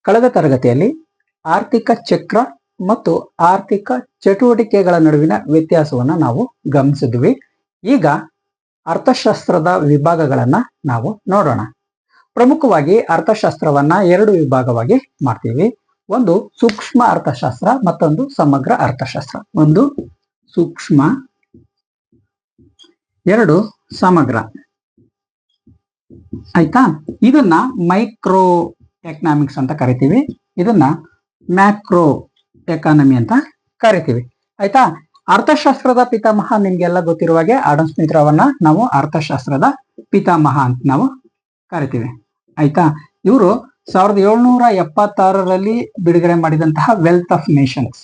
ಕಳೆದ ತರಗತಿಯಲ್ಲಿ ಆರ್ಥಿಕ ಚಕ್ರ ಮತ್ತು ಆರ್ಥಿಕ ಚಟುವಟಿಕೆಗಳ ನಡುವಿನ ವ್ಯತ್ಯಾಸವನ್ನ ನಾವು ಗಮನಿಸಿದ್ವಿ. ಈಗ ಅರ್ಥಶಾಸ್ತ್ರದ ವಿಭಾಗಗಳನ್ನ ನಾವು ನೋಡೋಣ. ಪ್ರಮುಖವಾಗಿ ಅರ್ಥಶಾಸ್ತ್ರವನ್ನ ಎರಡು ವಿಭಾಗವಾಗಿ ಮಾಡ್ತೀವಿ. ಒಂದು ಸೂಕ್ಷ್ಮ ಅರ್ಥಶಾಸ್ತ್ರ, ಮತ್ತೊಂದು ಸಮಗ್ರ ಅರ್ಥಶಾಸ್ತ್ರ. ಒಂದು ಸೂಕ್ಷ್ಮ, ಎರಡು ಸಮಗ್ರ. ಆಯ್ತಾ? ಇದನ್ನ ಮೈಕ್ರೋ ಎಕನಾಮಿಕ್ಸ್ ಅಂತ ಕರಿತೀವಿ, ಇದನ್ನ ಮ್ಯಾಕ್ರೋ ಎಕಾನಮಿ ಅಂತ ಕರಿತೀವಿ. ಆಯ್ತಾ? ಅರ್ಥಶಾಸ್ತ್ರದ ಪಿತಾಮಹ ನಿಮ್ಗೆಲ್ಲ ಗೊತ್ತಿರುವ ಹಾಗೆ ಆಡಮ್ ಸ್ಮಿತ್ ರವರನ್ನ ನಾವು ಅರ್ಥಶಾಸ್ತ್ರದ ಪಿತಾಮಹ ಅಂತ ನಾವು ಕರಿತೀವಿ. ಆಯ್ತಾ? ಇವರು 1776ರಲ್ಲಿ ಬಿಡುಗಡೆ ಮಾಡಿದಂತಹ ವೆಲ್ತ್ ಆಫ್ ನೇಷನ್ಸ್,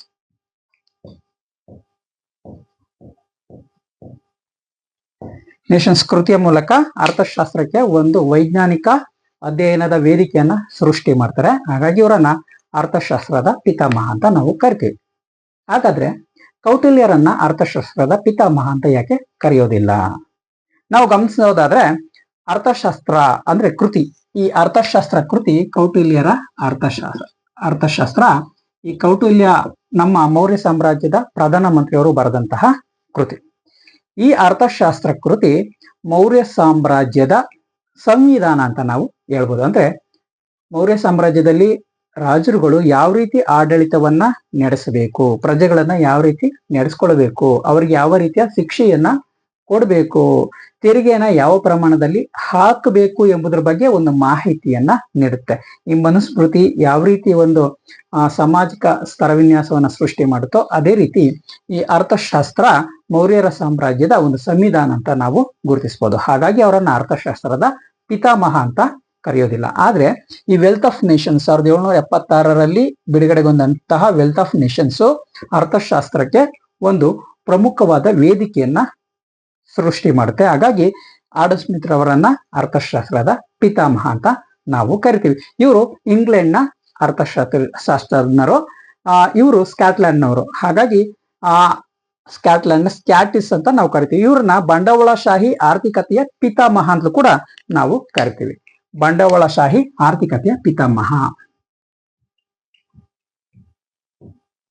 ಕೃತಿಯ ಮೂಲಕ ಅರ್ಥಶಾಸ್ತ್ರಕ್ಕೆ ಒಂದು ವೈಜ್ಞಾನಿಕ ಅಧ್ಯಯನದ ವೇದಿಕೆಯನ್ನ ಸೃಷ್ಟಿ ಮಾಡ್ತಾರೆ. ಹಾಗಾಗಿ ಇವರನ್ನ ಅರ್ಥಶಾಸ್ತ್ರದ ಪಿತಾಮಹ ಅಂತ ನಾವು ಕರಿತೀವಿ. ಹಾಗಾದ್ರೆ ಕೌಟಿಲ್ಯರನ್ನ ಅರ್ಥಶಾಸ್ತ್ರದ ಪಿತಾಮಹ ಅಂತ ಯಾಕೆ ಕರೆಯೋದಿಲ್ಲ? ನಾವು ಗಮನಿಸೋದಾದ್ರೆ ಅರ್ಥಶಾಸ್ತ್ರ ಅಂದ್ರೆ ಕೃತಿ, ಈ ಅರ್ಥಶಾಸ್ತ್ರ ಕೃತಿ ಕೌಟಿಲ್ಯರ ಅರ್ಥಶಾಸ್ತ್ರ. ಈ ಕೌಟಿಲ್ಯ ನಮ್ಮ ಮೌರ್ಯ ಸಾಮ್ರಾಜ್ಯದ ಪ್ರಧಾನ ಮಂತ್ರಿಯವರು ಬರೆದಂತಹ ಕೃತಿ. ಈ ಅರ್ಥಶಾಸ್ತ್ರ ಕೃತಿ ಮೌರ್ಯ ಸಾಮ್ರಾಜ್ಯದ ಸಂವಿಧಾನ ಅಂತ ನಾವು ಹೇಳ್ಬೋದು. ಅಂದ್ರೆ ಮೌರ್ಯ ಸಾಮ್ರಾಜ್ಯದಲ್ಲಿ ರಾಜರುಗಳು ಯಾವ ರೀತಿ ಆಡಳಿತವನ್ನ ನಡೆಸಬೇಕು, ಪ್ರಜೆಗಳನ್ನ ಯಾವ ರೀತಿ ನಡೆಸ್ಕೊಳ್ಬೇಕು, ಅವ್ರಿಗೆ ಯಾವ ರೀತಿಯ ಶಿಕ್ಷೆಯನ್ನ ಕೊಡಬೇಕು, ತೆರಿಗೆಯನ್ನ ಯಾವ ಪ್ರಮಾಣದಲ್ಲಿ ಹಾಕಬೇಕು ಎಂಬುದರ ಬಗ್ಗೆ ಒಂದು ಮಾಹಿತಿಯನ್ನ ನೀಡುತ್ತೆ. ಈ ಮನುಸ್ಮೃತಿ ಯಾವ ರೀತಿ ಒಂದು ಸಾಮಾಜಿಕ ಸ್ತರವಿನ್ಯಾಸವನ್ನ ಸೃಷ್ಟಿ ಮಾಡುತ್ತೋ ಅದೇ ರೀತಿ ಈ ಅರ್ಥಶಾಸ್ತ್ರ ಮೌರ್ಯರ ಸಾಮ್ರಾಜ್ಯದ ಒಂದು ಸಂವಿಧಾನ ಅಂತ ನಾವು ಗುರುತಿಸಬಹುದು. ಹಾಗಾಗಿ ಅವರನ್ನ ಅರ್ಥಶಾಸ್ತ್ರದ ಪಿತಾಮಹ ಅಂತ ಕರೆಯೋದಿಲ್ಲ. ಆದ್ರೆ ಈ ವೆಲ್ತ್ ಆಫ್ ನೇಷನ್ಸ್ 1776ರಲ್ಲಿ ಬಿಡುಗಡೆಗೊಂಡಂತಹ ವೆಲ್ತ್ ಆಫ್ ನೇಷನ್ಸ್ ಅರ್ಥಶಾಸ್ತ್ರಕ್ಕೆ ಒಂದು ಪ್ರಮುಖವಾದ ವೇದಿಕೆಯನ್ನ ಸೃಷ್ಟಿ ಮಾಡುತ್ತೆ. ಹಾಗಾಗಿ ಆಡಮ್ ಸ್ಮಿತ್ ರವರನ್ನ ಅರ್ಥಶಾಸ್ತ್ರದ ಪಿತಾಮಹ ಅಂತ ನಾವು ಕರಿತೀವಿ. ಇವರು ಇಂಗ್ಲೆಂಡ್ನ ಶಾಸ್ತ್ರಜ್ಞರು. ಇವರು ಸ್ಕಾಟ್ಲೆಂಡ್ನವರು. ಹಾಗಾಗಿ ಸ್ಕಾಟ್ಲೆಂಡ್ ಸ್ಕ್ಯಾಟಿಸ್ ಅಂತ ನಾವು ಕರಿತೀವಿ. ಇವ್ರನ್ನ ಬಂಡವಾಳಶಾಹಿ ಆರ್ಥಿಕತೆಯ ಪಿತಾಮಹ ಅಂತಲೂ ಕೂಡ ನಾವು ಕರಿತೀವಿ. ಬಂಡವಾಳಶಾಹಿ ಆರ್ಥಿಕತೆಯ ಪಿತಾಮಹ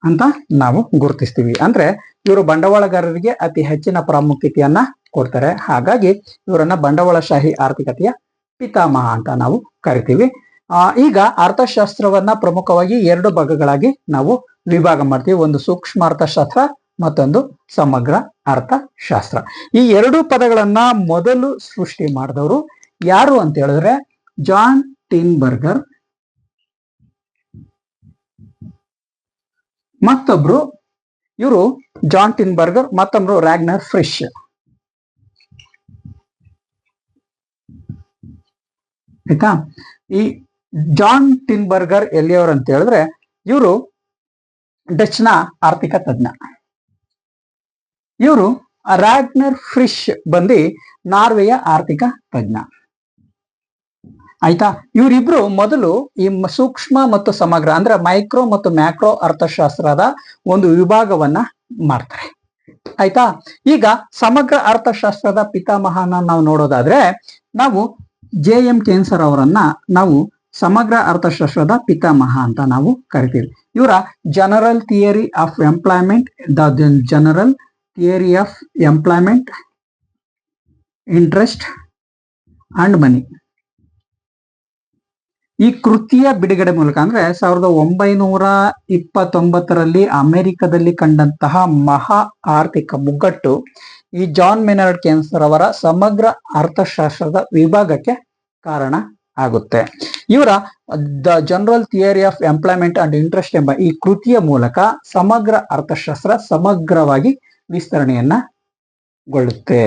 ಅಂತ ನಾವು ಗುರುತಿಸ್ತೀವಿ. ಅಂದ್ರೆ ಇವರು ಬಂಡವಾಳಗಾರರಿಗೆ ಅತಿ ಹೆಚ್ಚಿನ ಪ್ರಾಮುಖ್ಯತೆಯನ್ನ ಕೊಡ್ತಾರೆ. ಹಾಗಾಗಿ ಇವರನ್ನ ಬಂಡವಾಳಶಾಹಿ ಆರ್ಥಿಕತೆಯ ಪಿತಾಮಹ ಅಂತ ನಾವು ಕರಿತೀವಿ. ಈಗ ಅರ್ಥಶಾಸ್ತ್ರವನ್ನ ಪ್ರಮುಖವಾಗಿ ಎರಡು ಭಾಗಗಳಾಗಿ ನಾವು ವಿಭಾಗ ಮಾಡ್ತೀವಿ. ಒಂದು ಸೂಕ್ಷ್ಮ ಅರ್ಥಶಾಸ್ತ್ರ, ಮತ್ತೊಂದು ಸಮಗ್ರ ಅರ್ಥಶಾಸ್ತ್ರ. ಈ ಎರಡು ಪದಗಳನ್ನ ಮೊದಲು ಸೃಷ್ಟಿ ಮಾಡಿದವರು ಯಾರು ಅಂತ ಹೇಳಿದ್ರೆ ಜಾನ್ ಟಿನ್ಬರ್ಗರ್, ಮತ್ತೊಬ್ರು ಇವರು ಜಾನ್ ಟಿನ್ಬರ್ಗರ್, ಮತ್ತೊಬ್ರು ರಾಗ್ನರ್ ಫ್ರಿಶ್. ಆಯ್ತಾ? ಈ ಜಾನ್ ಟಿನ್ಬರ್ಗರ್ ಎಲ್ಲಿಯವರು ಅಂತ ಹೇಳಿದ್ರೆ ಇವರು ಡಚ್ನ ಆರ್ಥಿಕ ತಜ್ಞ. ಇವರು ರಾಗ್ನರ್ ಫ್ರಿಶ್ ಬಂದು ನಾರ್ವೆಯ ಆರ್ಥಿಕ ತಜ್ಞ. ಆಯ್ತಾ? ಇವರಿಬ್ರು ಮೊದಲು ಈ ಸೂಕ್ಷ್ಮ ಮತ್ತು ಸಮಗ್ರ ಅಂದ್ರೆ ಮೈಕ್ರೋ ಮತ್ತು ಮ್ಯಾಕ್ರೋ ಅರ್ಥಶಾಸ್ತ್ರದ ಒಂದು ವಿಭಾಗವನ್ನ ಮಾಡ್ತಾರೆ. ಆಯ್ತಾ? ಈಗ ಸಮಗ್ರ ಅರ್ಥಶಾಸ್ತ್ರದ ಪಿತಾಮಹನ ನಾವು ನೋಡೋದಾದ್ರೆ ನಾವು JM ಕೇನ್ಸರ್ ಅವರನ್ನ ನಾವು ಸಮಗ್ರ ಅರ್ಥಶಾಸ್ತ್ರದ ಪಿತಾಮಹ ಅಂತ ನಾವು ಕರಿತೀವಿ. ಇವರ general theory of employment, general theory of employment, Interest and ಮನಿ, ಈ ಕೃತಿಯ ಬಿಡುಗಡೆ ಮೂಲಕ ಅಂದ್ರೆ 1929ರಲ್ಲಿ ಅಮೆರಿಕದಲ್ಲಿ ಕಂಡಂತಹ ಮಹಾ ಆರ್ಥಿಕ ಮುಗ್ಗಟ್ಟು ಈ ಜಾನ್ ಮೆನರ್ಡ್ ಕೇನ್ಸರ್ ಅವರ ಸಮಗ್ರ ಅರ್ಥಶಾಸ್ತ್ರದ ವಿಭಾಗಕ್ಕೆ ಕಾರಣ ಆಗುತ್ತೆ. ಇವರ the General theory of employment and interest ಎಂಬ ಈ ಕೃತಿಯ ಮೂಲಕ ಸಮಗ್ರ ಅರ್ಥಶಾಸ್ತ್ರ ಸಮಗ್ರವಾಗಿ ವಿಸ್ತರಣೆಯನ್ನ ಗೊಳ್ಳುತ್ತೆ.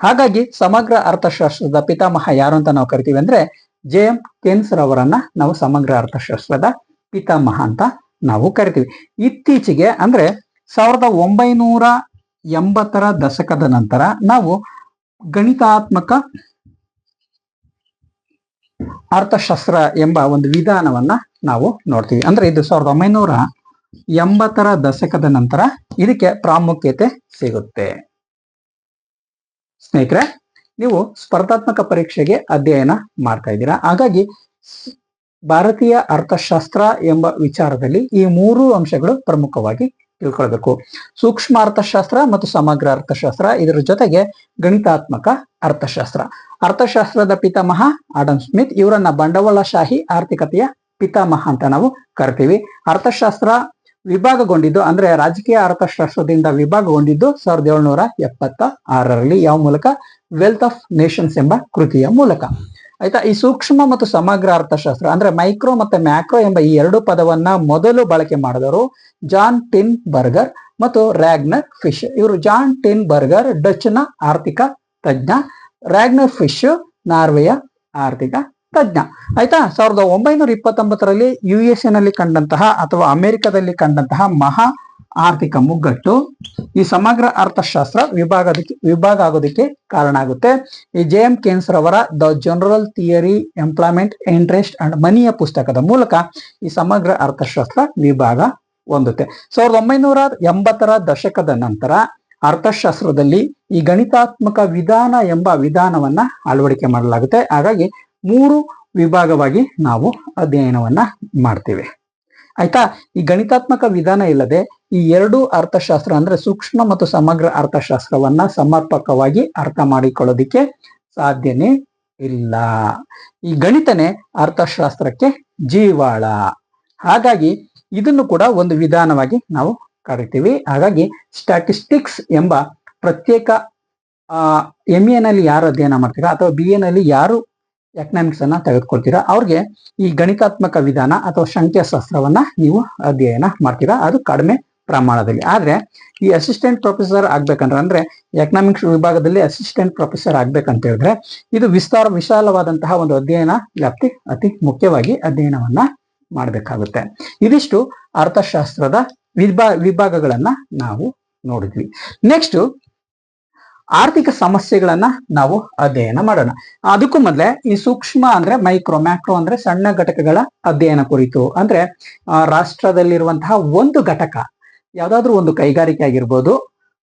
ಹಾಗಾಗಿ ಸಮಗ್ರ ಅರ್ಥಶಾಸ್ತ್ರದ ಪಿತಾಮಹ ಯಾರು ಅಂತ ನಾವು ಕರಿತೀವಿ ಅಂದ್ರೆ JM ಕೇನ್ಸರ್ ಅವರನ್ನ ನಾವು ಸಮಗ್ರ ಅರ್ಥಶಾಸ್ತ್ರದ ಪಿತಾಮಹ ಅಂತ ನಾವು ಕರಿತೀವಿ. ಇತ್ತೀಚೆಗೆ ಅಂದ್ರೆ 1980ರ ದಶಕದ ನಂತರ ನಾವು ಗಣಿತಾತ್ಮಕ ಅರ್ಥಶಾಸ್ತ್ರ ಎಂಬ ಒಂದು ವಿಧಾನವನ್ನ ನಾವು ನೋಡ್ತೀವಿ. ಅಂದ್ರೆ ಇದು 1980ರ ದಶಕದ ನಂತರ ಇದಕ್ಕೆ ಪ್ರಾಮುಖ್ಯತೆ ಸಿಗುತ್ತೆ. ಸ್ನೇಹಿತರೆ, ನೀವು ಸ್ಪರ್ಧಾತ್ಮಕ ಪರೀಕ್ಷೆಗೆ ಅಧ್ಯಯನ ಮಾಡ್ತಾ ಇದ್ದೀರಾ. ಹಾಗಾಗಿ ಭಾರತೀಯ ಅರ್ಥಶಾಸ್ತ್ರ ಎಂಬ ವಿಚಾರದಲ್ಲಿ ಈ ಮೂರು ಅಂಶಗಳು ಪ್ರಮುಖವಾಗಿ ತಿಳ್ಕೊಳ್ಬೇಕು. ಸೂಕ್ಷ್ಮ ಅರ್ಥಶಾಸ್ತ್ರ ಮತ್ತು ಸಮಗ್ರ ಅರ್ಥಶಾಸ್ತ್ರ, ಇದರ ಜೊತೆಗೆ ಗಣಿತಾತ್ಮಕ ಅರ್ಥಶಾಸ್ತ್ರ. ಅರ್ಥಶಾಸ್ತ್ರದ ಪಿತಾಮಹ ಆಡಮ್ ಸ್ಮಿತ್, ಇವರನ್ನ ಬಂಡವಾಳಶಾಹಿ ಆರ್ಥಿಕತೆಯ ಪಿತಾಮಹ ಅಂತ ನಾವು ಕರಿತೀವಿ. ಅರ್ಥಶಾಸ್ತ್ರ ವಿಭಾಗಗೊಂಡಿದ್ದು ಅಂದ್ರೆ ರಾಜಕೀಯ ಅರ್ಥಶಾಸ್ತ್ರದಿಂದ ವಿಭಾಗಗೊಂಡಿದ್ದು 1776ರಲ್ಲಿ. ಯಾವ ಮೂಲಕ? ವೆಲ್ತ್ ಆಫ್ ನೇಷನ್ಸ್ ಎಂಬ ಕೃತಿಯ ಮೂಲಕ. ಆಯ್ತಾ. ಈ ಸೂಕ್ಷ್ಮ ಮತ್ತು ಸಮಗ್ರ ಅರ್ಥಶಾಸ್ತ್ರ ಅಂದ್ರೆ ಮೈಕ್ರೋ ಮತ್ತೆ ಮ್ಯಾಕ್ರೋ ಎಂಬ ಈ ಎರಡು ಪದವನ್ನ ಮೊದಲು ಬಳಕೆ ಮಾಡಿದವರು ಜಾನ್ ಟಿನ್ ಬರ್ಗರ್ ಮತ್ತು ರ್ಯಾಗ್ನರ್ ಫಿಶ್. ಇವರು ಜಾನ್ ಟಿನ್ ಬರ್ಗರ್ ಡಚ್ನ ಆರ್ಥಿಕ ತಜ್ಞ, ರ್ಯಾಗ್ನರ್ ಫಿಶ್ ನಾರ್ವೆಯ ಆರ್ಥಿಕ ತಜ್ಞ. ಆಯ್ತಾ. 1929ರಲ್ಲಿ USA ನಲ್ಲಿ ಕಂಡಂತಹ ಅಥವಾ ಅಮೆರಿಕದಲ್ಲಿ ಕಂಡಂತಹ ಮಹಾ ಆರ್ಥಿಕ ಮುಗ್ಗಟ್ಟು ಈ ಸಮಗ್ರ ಅರ್ಥಶಾಸ್ತ್ರ ವಿಭಾಗ ಆಗೋದಕ್ಕೆ ಕಾರಣ ಆಗುತ್ತೆ. ಈ JM ಕೇನ್ಸ್ ರವರ the General Theory Employment Interest and ಮನಿಯ ಪುಸ್ತಕದ ಮೂಲಕ ಈ ಸಮಗ್ರ ಅರ್ಥಶಾಸ್ತ್ರ ವಿಭಾಗ ಹೊಂದುತ್ತೆ. 1980ರ ದಶಕದ ನಂತರ ಅರ್ಥಶಾಸ್ತ್ರದಲ್ಲಿ ಈ ಗಣಿತಾತ್ಮಕ ವಿಧಾನ ಎಂಬ ವಿಧಾನವನ್ನ ಅಳವಡಿಕೆ ಮಾಡಲಾಗುತ್ತೆ. ಹಾಗಾಗಿ 3 ವಿಭಾಗವಾಗಿ ನಾವು ಅಧ್ಯಯನವನ್ನ ಮಾಡ್ತೀವಿ. ಆಯ್ತಾ. ಈ ಗಣಿತಾತ್ಮಕ ವಿಧಾನ ಇಲ್ಲದೆ ಈ ಎರಡು ಅರ್ಥಶಾಸ್ತ್ರ ಅಂದ್ರೆ ಸೂಕ್ಷ್ಮ ಮತ್ತು ಸಮಗ್ರ ಅರ್ಥಶಾಸ್ತ್ರವನ್ನ ಸಮರ್ಪಕವಾಗಿ ಅರ್ಥ ಮಾಡಿಕೊಳ್ಳೋದಿಕ್ಕೆ ಸಾಧ್ಯನೇ ಇಲ್ಲ. ಈ ಗಣಿತನೇ ಅರ್ಥಶಾಸ್ತ್ರಕ್ಕೆ ಜೀವಾಳ. ಹಾಗಾಗಿ ಇದನ್ನು ಕೂಡ ಒಂದು ವಿಧಾನವಾಗಿ ನಾವು ಕರಿತೀವಿ. ಹಾಗಾಗಿ ಸ್ಟ್ಯಾಟಿಸ್ಟಿಕ್ಸ್ ಎಂಬ ಪ್ರತ್ಯೇಕ MA ನಲ್ಲಿ ಯಾರು ಅಧ್ಯಯನ ಮಾಡ್ತೀರಾ ಅಥವಾ BA ನಲ್ಲಿ ಯಾರು ಎಕನಾಮಿಕ್ಸ್ ಅನ್ನ ತೆಗೆದುಕೊಳ್ತೀರಾ ಅವ್ರಿಗೆ ಈ ಗಣಿತಾತ್ಮಕ ವಿಧಾನ ಅಥವಾ ಸಂಖ್ಯಾಶಾಸ್ತ್ರವನ್ನ ನೀವು ಅಧ್ಯಯನ ಮಾಡ್ತೀರಾ, ಅದು ಕಡಿಮೆ ಪ್ರಮಾಣದಲ್ಲಿ. ಆದ್ರೆ ಈ ಅಸಿಸ್ಟೆಂಟ್ ಪ್ರೊಫೆಸರ್ ಆಗ್ಬೇಕಂದ್ರೆ ಅಂದ್ರೆ ಎಕನಾಮಿಕ್ಸ್ ವಿಭಾಗದಲ್ಲಿ ಅಸಿಸ್ಟೆಂಟ್ ಪ್ರೊಫೆಸರ್ ಆಗ್ಬೇಕಂತ ಹೇಳಿದ್ರೆ ಇದು ವಿಶಾಲವಾದಂತಹ ಒಂದು ಅಧ್ಯಯನ ವ್ಯಾಪ್ತಿ, ಅತಿ ಮುಖ್ಯವಾಗಿ ಅಧ್ಯಯನವನ್ನ ಮಾಡಬೇಕಾಗುತ್ತೆ. ಇದಿಷ್ಟು ಅರ್ಥಶಾಸ್ತ್ರದ ವಿಭಾಗಗಳನ್ನ ನಾವು ನೋಡಿದ್ವಿ. ನೆಕ್ಸ್ಟ್ ಆರ್ಥಿಕ ಸಮಸ್ಯೆಗಳನ್ನ ನಾವು ಅಧ್ಯಯನ ಮಾಡೋಣ. ಅದಕ್ಕೂ ಮೊದಲೇ ಈ ಸೂಕ್ಷ್ಮ ಅಂದ್ರೆ ಮೈಕ್ರೋ, ಮ್ಯಾಕ್ರೋ ಅಂದ್ರೆ ಸಣ್ಣ ಘಟಕಗಳ ಅಧ್ಯಯನ ಕುರಿತು. ಅಂದ್ರೆ ರಾಷ್ಟ್ರದಲ್ಲಿರುವಂತಹ ಒಂದು ಘಟಕ, ಯಾವ್ದಾದ್ರು ಒಂದು ಕೈಗಾರಿಕೆ ಆಗಿರ್ಬೋದು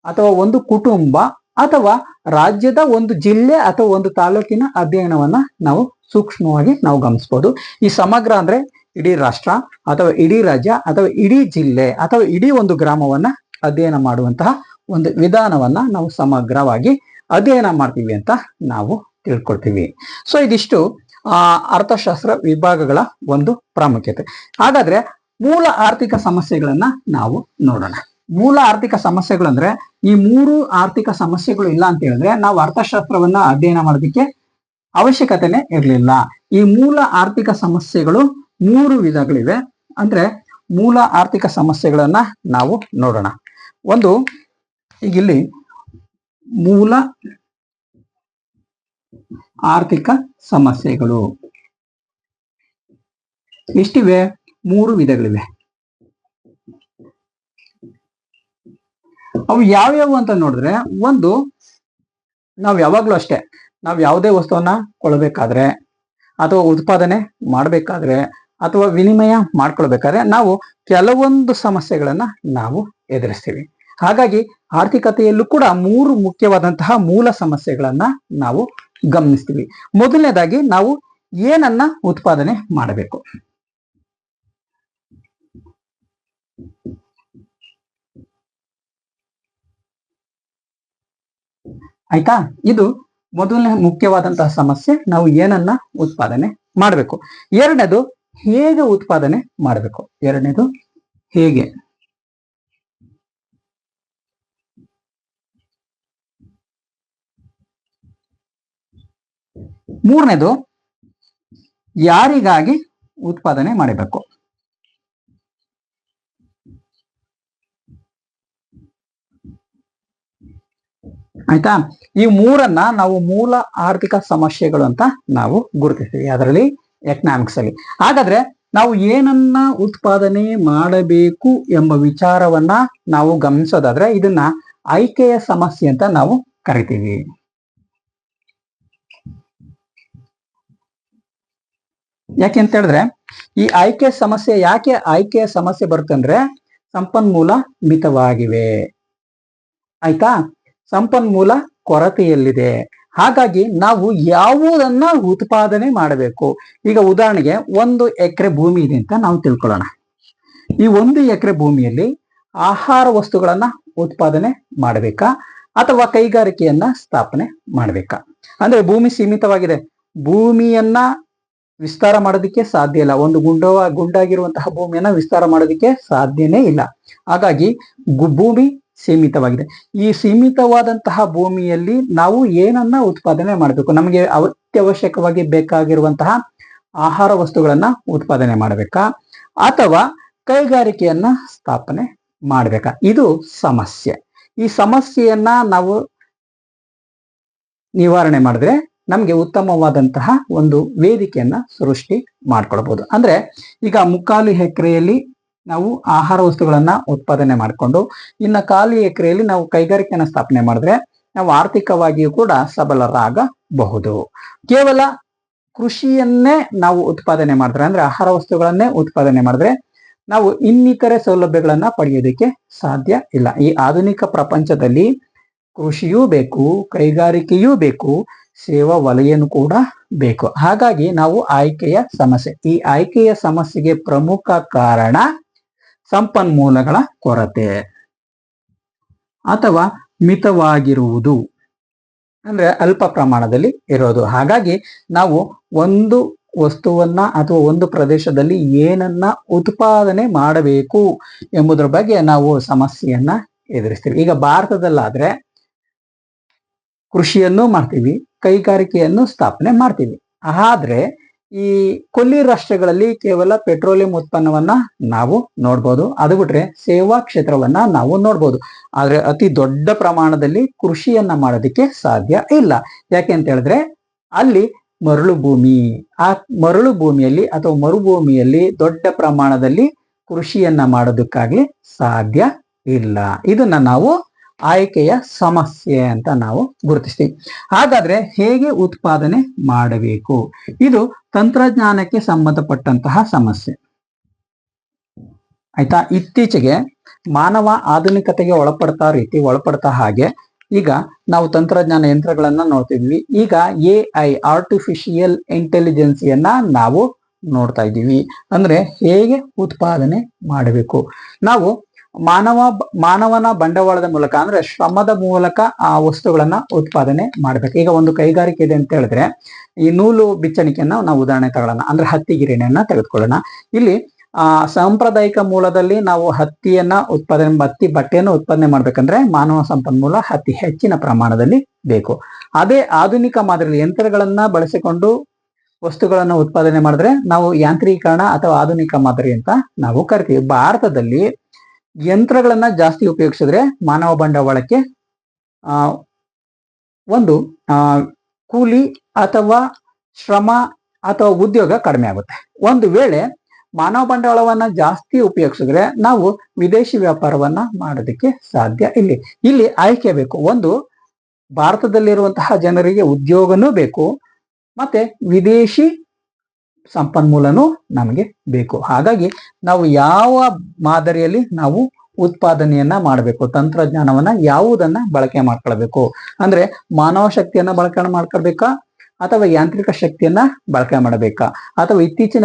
ಅಥವಾ ಒಂದು ಕುಟುಂಬ ಅಥವಾ ರಾಜ್ಯದ ಒಂದು ಜಿಲ್ಲೆ ಅಥವಾ ಒಂದು ತಾಲೂಕಿನ ಅಧ್ಯಯನವನ್ನ ನಾವು ಸೂಕ್ಷ್ಮವಾಗಿ ನಾವು ಗಮನಿಸಬಹುದು. ಈ ಸಮಗ್ರ ಅಂದ್ರೆ ಇಡೀ ರಾಷ್ಟ್ರ ಅಥವಾ ಇಡೀ ರಾಜ್ಯ ಅಥವಾ ಇಡೀ ಜಿಲ್ಲೆ ಅಥವಾ ಇಡೀ ಒಂದು ಗ್ರಾಮವನ್ನ ಅಧ್ಯಯನ ಮಾಡುವಂತಹ ಒಂದು ವಿಧಾನವನ್ನ ನಾವು ಸಮಗ್ರವಾಗಿ ಅಧ್ಯಯನ ಮಾಡ್ತೀವಿ ಅಂತ ನಾವು ತಿಳ್ಕೊಳ್ತೀವಿ. ಸೊ ಇದಿಷ್ಟು ಅರ್ಥಶಾಸ್ತ್ರ ವಿಭಾಗಗಳ ಒಂದು ಪ್ರಾಮುಖ್ಯತೆ. ಹಾಗಾದ್ರೆ ಮೂಲ ಆರ್ಥಿಕ ಸಮಸ್ಯೆಗಳನ್ನ ನಾವು ನೋಡೋಣ. ಮೂಲ ಆರ್ಥಿಕ ಸಮಸ್ಯೆಗಳು ಅಂದ್ರೆ ಈ 3 ಆರ್ಥಿಕ ಸಮಸ್ಯೆಗಳು ಇಲ್ಲ ಅಂತ ಹೇಳಿದ್ರೆ ನಾವು ಅರ್ಥಶಾಸ್ತ್ರವನ್ನ ಅಧ್ಯಯನ ಮಾಡೋದಕ್ಕೆ ಅವಶ್ಯಕತೆನೇ ಇರಲಿಲ್ಲ. ಈ ಮೂಲ ಆರ್ಥಿಕ ಸಮಸ್ಯೆಗಳು 3 ವಿಧಗಳಿವೆ. ಅಂದ್ರೆ ಮೂಲ ಆರ್ಥಿಕ ಸಮಸ್ಯೆಗಳನ್ನ ನಾವು ನೋಡೋಣ. ಒಂದು ಈಗಿಲ್ಲಿ ಮೂಲ ಆರ್ಥಿಕ ಸಮಸ್ಯೆಗಳು ಎಷ್ಟಿವೆ? 3 ವಿಧಗಳಿವೆ. ಅವು ಯಾವ್ಯಾವು ಅಂತ ನೋಡಿದ್ರೆ, ಒಂದು, ನಾವು ಯಾವಾಗ್ಲೂ ಅಷ್ಟೇ, ನಾವು ಯಾವುದೇ ವಸ್ತುವನ್ನ ಕೊಳ್ಳಬೇಕಾದ್ರೆ ಅಥವಾ ಉತ್ಪಾದನೆ ಮಾಡಬೇಕಾದ್ರೆ ಅಥವಾ ವಿನಿಮಯ ಮಾಡ್ಕೊಳ್ಬೇಕಾದ್ರೆ ನಾವು ಕೆಲವೊಂದು ಸಮಸ್ಯೆಗಳನ್ನ ನಾವು ಎದುರಿಸ್ತೀವಿ. ಹಾಗಾಗಿ ಆರ್ಥಿಕತೆಯಲ್ಲೂ ಕೂಡ 3 ಮುಖ್ಯವಾದಂತಹ ಮೂಲ ಸಮಸ್ಯೆಗಳನ್ನ ನಾವು ಗಮನಿಸ್ತೀವಿ. ಮೊದಲನೇದಾಗಿ ನಾವು ಏನನ್ನ ಉತ್ಪಾದನೆ ಮಾಡಬೇಕು. ಆಯ್ತಾ. ಇದು ಮೊದಲನೇ ಮುಖ್ಯವಾದಂತಹ ಸಮಸ್ಯೆ, ನಾವು ಏನನ್ನ ಉತ್ಪಾದನೆ ಮಾಡಬೇಕು. ಎರಡನೇದು ಹೇಗೆ ಉತ್ಪಾದನೆ ಮಾಡಬೇಕು. ಎರಡನೇದು ಹೇಗೆ. ಮೂರನೇದು ಯಾರಿಗಾಗಿ ಉತ್ಪಾದನೆ ಮಾಡಬೇಕು. ಆಯ್ತಾ. ಈ 3ಅನ್ನ ನಾವು ಮೂಲ ಆರ್ಥಿಕ ಸಮಸ್ಯೆಗಳು ಅಂತ ನಾವು ಗುರುತಿಸ್ತೀವಿ ಅದರಲ್ಲಿ ಎಕನಾಮಿಕ್ಸ್ ಅಲ್ಲಿ. ಹಾಗಾದ್ರೆ ನಾವು ಏನನ್ನ ಉತ್ಪಾದನೆ ಮಾಡಬೇಕು ಎಂಬ ವಿಚಾರವನ್ನ ನಾವು ಗಮನಿಸೋದಾದ್ರೆ ಇದನ್ನ ಆಯ್ಕೆಯ ಸಮಸ್ಯೆ ಅಂತ ನಾವು ಕರಿತೀವಿ. ಯಾಕೆ ಅಂತ ಹೇಳಿದ್ರೆ ಈ ಆಯ್ಕೆ ಸಮಸ್ಯೆ, ಯಾಕೆ ಆಯ್ಕೆಯ ಸಮಸ್ಯೆ ಬರುತ್ತೆ ಅಂದ್ರೆ ಸಂಪನ್ಮೂಲ ಮಿತವಾಗಿವೆ. ಆಯ್ತಾ. ಸಂಪನ್ಮೂಲ ಕೊರತೆಯಲ್ಲಿದೆ. ಹಾಗಾಗಿ ನಾವು ಯಾವುದನ್ನ ಉತ್ಪಾದನೆ ಮಾಡಬೇಕು. ಈಗ ಉದಾಹರಣೆಗೆ 1 ಎಕರೆ ಭೂಮಿ ಇದೆ ಅಂತ ನಾವು ತಿಳ್ಕೊಳ್ಳೋಣ. ಈ 1 ಎಕರೆ ಭೂಮಿಯಲ್ಲಿ ಆಹಾರ ವಸ್ತುಗಳನ್ನ ಉತ್ಪಾದನೆ ಮಾಡಬೇಕಾ ಅಥವಾ ಕೈಗಾರಿಕೆಯನ್ನ ಸ್ಥಾಪನೆ ಮಾಡಬೇಕಾ? ಅಂದ್ರೆ ಭೂಮಿ ಸೀಮಿತವಾಗಿದೆ, ಭೂಮಿಯನ್ನ ವಿಸ್ತಾರ ಮಾಡೋದಕ್ಕೆ ಸಾಧ್ಯ ಇಲ್ಲ. ಒಂದು ಗುಂಡಾಗಿರುವಂತಹ ಭೂಮಿಯನ್ನ ವಿಸ್ತಾರ ಮಾಡೋದಕ್ಕೆ ಸಾಧ್ಯನೇ ಇಲ್ಲ. ಹಾಗಾಗಿ ಭೂಮಿ ಸೀಮಿತವಾಗಿದೆ. ಈ ಸೀಮಿತವಾದಂತಹ ಭೂಮಿಯಲ್ಲಿ ನಾವು ಏನನ್ನ ಉತ್ಪಾದನೆ ಮಾಡಬೇಕು? ನಮಗೆ ಅತ್ಯವಶ್ಯಕವಾಗಿ ಬೇಕಾಗಿರುವಂತಹ ಆಹಾರ ವಸ್ತುಗಳನ್ನ ಉತ್ಪಾದನೆ ಮಾಡಬೇಕಾ ಅಥವಾ ಕೈಗಾರಿಕೆಯನ್ನ ಸ್ಥಾಪನೆ ಮಾಡಬೇಕಾ? ಇದು ಸಮಸ್ಯೆ. ಈ ಸಮಸ್ಯೆಯನ್ನ ನಾವು ನಿವಾರಣೆ ಮಾಡಿದ್ರೆ ನಮ್ಗೆ ಉತ್ತಮವಾದಂತಹ ಒಂದು ವೇದಿಕೆಯನ್ನ ಸೃಷ್ಟಿ ಮಾಡ್ಕೊಳ್ಬಹುದು. ಅಂದ್ರೆ ಈಗ 3/4 ಎಕರೆಯಲ್ಲಿ ನಾವು ಆಹಾರ ವಸ್ತುಗಳನ್ನ ಉತ್ಪಾದನೆ ಮಾಡಿಕೊಂಡು ಇನ್ನು 1/4 ಎಕರೆಯಲ್ಲಿ ನಾವು ಕೈಗಾರಿಕೆಯನ್ನ ಸ್ಥಾಪನೆ ಮಾಡಿದ್ರೆ ನಾವು ಆರ್ಥಿಕವಾಗಿಯೂ ಕೂಡ ಸಬಲರಾಗಬಹುದು. ಕೇವಲ ಕೃಷಿಯನ್ನೇ ನಾವು ಉತ್ಪಾದನೆ ಮಾಡಿದ್ರೆ, ಅಂದ್ರೆ ಆಹಾರ ವಸ್ತುಗಳನ್ನೇ ಉತ್ಪಾದನೆ ಮಾಡಿದ್ರೆ ನಾವು ಇನ್ನಿತರೆ ಸೌಲಭ್ಯಗಳನ್ನ ಪಡೆಯೋದಕ್ಕೆ ಸಾಧ್ಯ ಇಲ್ಲ. ಈ ಆಧುನಿಕ ಪ್ರಪಂಚದಲ್ಲಿ ಕೃಷಿಯೂ ಬೇಕು, ಕೈಗಾರಿಕೆಯೂ ಬೇಕು, ಸೇವಾ ವಲಯನೂ ಕೂಡ ಬೇಕು. ಹಾಗಾಗಿ ನಾವು ಆಯ್ಕೆಯ ಸಮಸ್ಯೆ, ಈ ಆಯ್ಕೆಯ ಸಮಸ್ಯೆಗೆ ಪ್ರಮುಖ ಕಾರಣ ಸಂಪನ್ಮೂಲಗಳ ಕೊರತೆ ಅಥವಾ ಮಿತವಾಗಿರುವುದು, ಅಂದ್ರೆ ಅಲ್ಪ ಪ್ರಮಾಣದಲ್ಲಿ ಇರೋದು. ಹಾಗಾಗಿ ನಾವು ಒಂದು ವಸ್ತುವನ್ನ ಅಥವಾ ಒಂದು ಪ್ರದೇಶದಲ್ಲಿ ಏನನ್ನ ಉತ್ಪಾದನೆ ಮಾಡಬೇಕು ಎಂಬುದರ ಬಗ್ಗೆ ನಾವು ಸಮಸ್ಯೆಯನ್ನ ಎದುರಿಸ್ತೀವಿ. ಈಗ ಭಾರತದಲ್ಲಾದ್ರೆ ಕೃಷಿಯನ್ನು ಮಾಡ್ತೀವಿ, ಕೈಗಾರಿಕೆಯನ್ನು ಸ್ಥಾಪನೆ ಮಾಡ್ತೀವಿ. ಆದ್ರೆ ಈ ಕೊಲ್ಲಿ ರಾಷ್ಟ್ರಗಳಲ್ಲಿ ಕೇವಲ ಪೆಟ್ರೋಲಿಯಂ ಉತ್ಪನ್ನವನ್ನ ನಾವು ನೋಡ್ಬೋದು. ಅದು ಬಿಟ್ರೆ ಸೇವಾ ಕ್ಷೇತ್ರವನ್ನ ನಾವು ನೋಡ್ಬೋದು. ಆದ್ರೆ ಅತಿ ದೊಡ್ಡ ಪ್ರಮಾಣದಲ್ಲಿ ಕೃಷಿಯನ್ನ ಮಾಡೋದಕ್ಕೆ ಸಾಧ್ಯ ಇಲ್ಲ. ಯಾಕೆ ಅಂತ ಹೇಳಿದ್ರೆ ಅಲ್ಲಿ ಮರಳು ಭೂಮಿ, ಆ ಮರಳು ಭೂಮಿಯಲ್ಲಿ ಅಥವಾ ಮರುಭೂಮಿಯಲ್ಲಿ ದೊಡ್ಡ ಪ್ರಮಾಣದಲ್ಲಿ ಕೃಷಿಯನ್ನ ಮಾಡೋದಕ್ಕಾಗ್ಲಿ ಸಾಧ್ಯ ಇಲ್ಲ. ಇದನ್ನ ನಾವು ಆಯ್ಕೆಯ ಸಮಸ್ಯೆ ಅಂತ ನಾವು ಗುರುತಿಸ್ತೀವಿ. ಹಾಗಾದ್ರೆ ಹೇಗೆ ಉತ್ಪಾದನೆ ಮಾಡಬೇಕು? ಇದು ತಂತ್ರಜ್ಞಾನಕ್ಕೆ ಸಂಬಂಧಪಟ್ಟಂತಹ ಸಮಸ್ಯೆ ಆಯ್ತಾ. ಇತ್ತೀಚೆಗೆ ಮಾನವ ಆಧುನಿಕತೆಗೆ ಒಳಪಡ್ತಾ ಹಾಗೆ ಈಗ ನಾವು ತಂತ್ರಜ್ಞಾನ ಯಂತ್ರಗಳನ್ನ ನೋಡ್ತಿದ್ವಿ. ಈಗ AI ಆರ್ಟಿಫಿಷಿಯಲ್ ಇಂಟೆಲಿಜೆನ್ಸಿಯನ್ನ ನಾವು ನೋಡ್ತಾ ಇದ್ದೀವಿ. ಅಂದ್ರೆ ಹೇಗೆ ಉತ್ಪಾದನೆ ಮಾಡಬೇಕು? ನಾವು ಮಾನವನ ಬಂಡವಾಳದ ಮೂಲಕ, ಅಂದ್ರೆ ಶ್ರಮದ ಮೂಲಕ ಆ ವಸ್ತುಗಳನ್ನ ಉತ್ಪಾದನೆ ಮಾಡ್ಬೇಕು. ಈಗ ಒಂದು ಕೈಗಾರಿಕೆ ಇದೆ ಅಂತ ಹೇಳಿದ್ರೆ ಈ ನೂಲು ಬಿಚ್ಚಣಿಕೆಯನ್ನ ನಾವು ಉದಾಹರಣೆ ತಗೊಳ್ಳೋಣ. ಅಂದ್ರೆ ಹತ್ತಿ ಗಿರಣಿಯನ್ನ ತೆಗೆದುಕೊಳ್ಳೋಣ. ಇಲ್ಲಿ ಸಾಂಪ್ರದಾಯಿಕ ಮೂಲದಲ್ಲಿ ನಾವು ಹತ್ತಿ ಬಟ್ಟೆಯನ್ನು ಉತ್ಪಾದನೆ ಮಾಡ್ಬೇಕಂದ್ರೆ ಮಾನವ ಸಂಪನ್ಮೂಲ ಅತಿ ಹೆಚ್ಚಿನ ಪ್ರಮಾಣದಲ್ಲಿ ಬೇಕು. ಅದೇ ಆಧುನಿಕ ಮಾದರಿಯಲ್ಲಿ ಯಂತ್ರಗಳನ್ನ ಬಳಸಿಕೊಂಡು ವಸ್ತುಗಳನ್ನ ಉತ್ಪಾದನೆ ಮಾಡಿದ್ರೆ ನಾವು ಯಾಂತ್ರೀಕರಣ ಅಥವಾ ಆಧುನಿಕ ಮಾದರಿ ಅಂತ ನಾವು ಕರಿತೀವಿ. ಭಾರತದಲ್ಲಿ ಯಂತ್ರಗಳನ್ನ ಜಾಸ್ತಿ ಉಪಯೋಗಿಸಿದ್ರೆ ಮಾನವ ಬಂಡವಾಳಕ್ಕೆ ಒಂದು ಕೂಲಿ ಅಥವಾ ಶ್ರಮ ಅಥವಾ ಉದ್ಯೋಗ ಕಡಿಮೆ ಆಗುತ್ತೆ. ಒಂದು ವೇಳೆ ಮಾನವ ಬಂಡವಾಳವನ್ನ ಜಾಸ್ತಿ ಉಪಯೋಗಿಸಿದ್ರೆ ನಾವು ವಿದೇಶಿ ವ್ಯಾಪಾರವನ್ನ ಮಾಡೋದಕ್ಕೆ ಸಾಧ್ಯ. ಇಲ್ಲಿ ಆಯ್ಕೆ ಬೇಕು. ಒಂದು, ಭಾರತದಲ್ಲಿರುವಂತಹ ಜನರಿಗೆ ಉದ್ಯೋಗನೂ ಬೇಕು, ಮತ್ತೆ ವಿದೇಶಿ ಸಂಪನ್ಮೂಲನೂ ನಮಗೆ ಬೇಕು. ಹಾಗಾಗಿ ನಾವು ಯಾವ ಮಾದರಿಯಲ್ಲಿ ನಾವು ಉತ್ಪಾದನೆಯನ್ನ ಮಾಡಬೇಕು, ತಂತ್ರಜ್ಞಾನವನ್ನ ಯಾವುದನ್ನ ಬಳಕೆ ಮಾಡ್ಕೊಳ್ಬೇಕು ಅಂದ್ರೆ ಮಾನವ ಶಕ್ತಿಯನ್ನ ಬಳಕೆ ಮಾಡ್ಕೊಳ್ಬೇಕಾ ಅಥವಾ ಯಾಂತ್ರಿಕ ಶಕ್ತಿಯನ್ನ ಬಳಕೆ ಮಾಡಬೇಕಾ ಅಥವಾ ಇತ್ತೀಚಿನ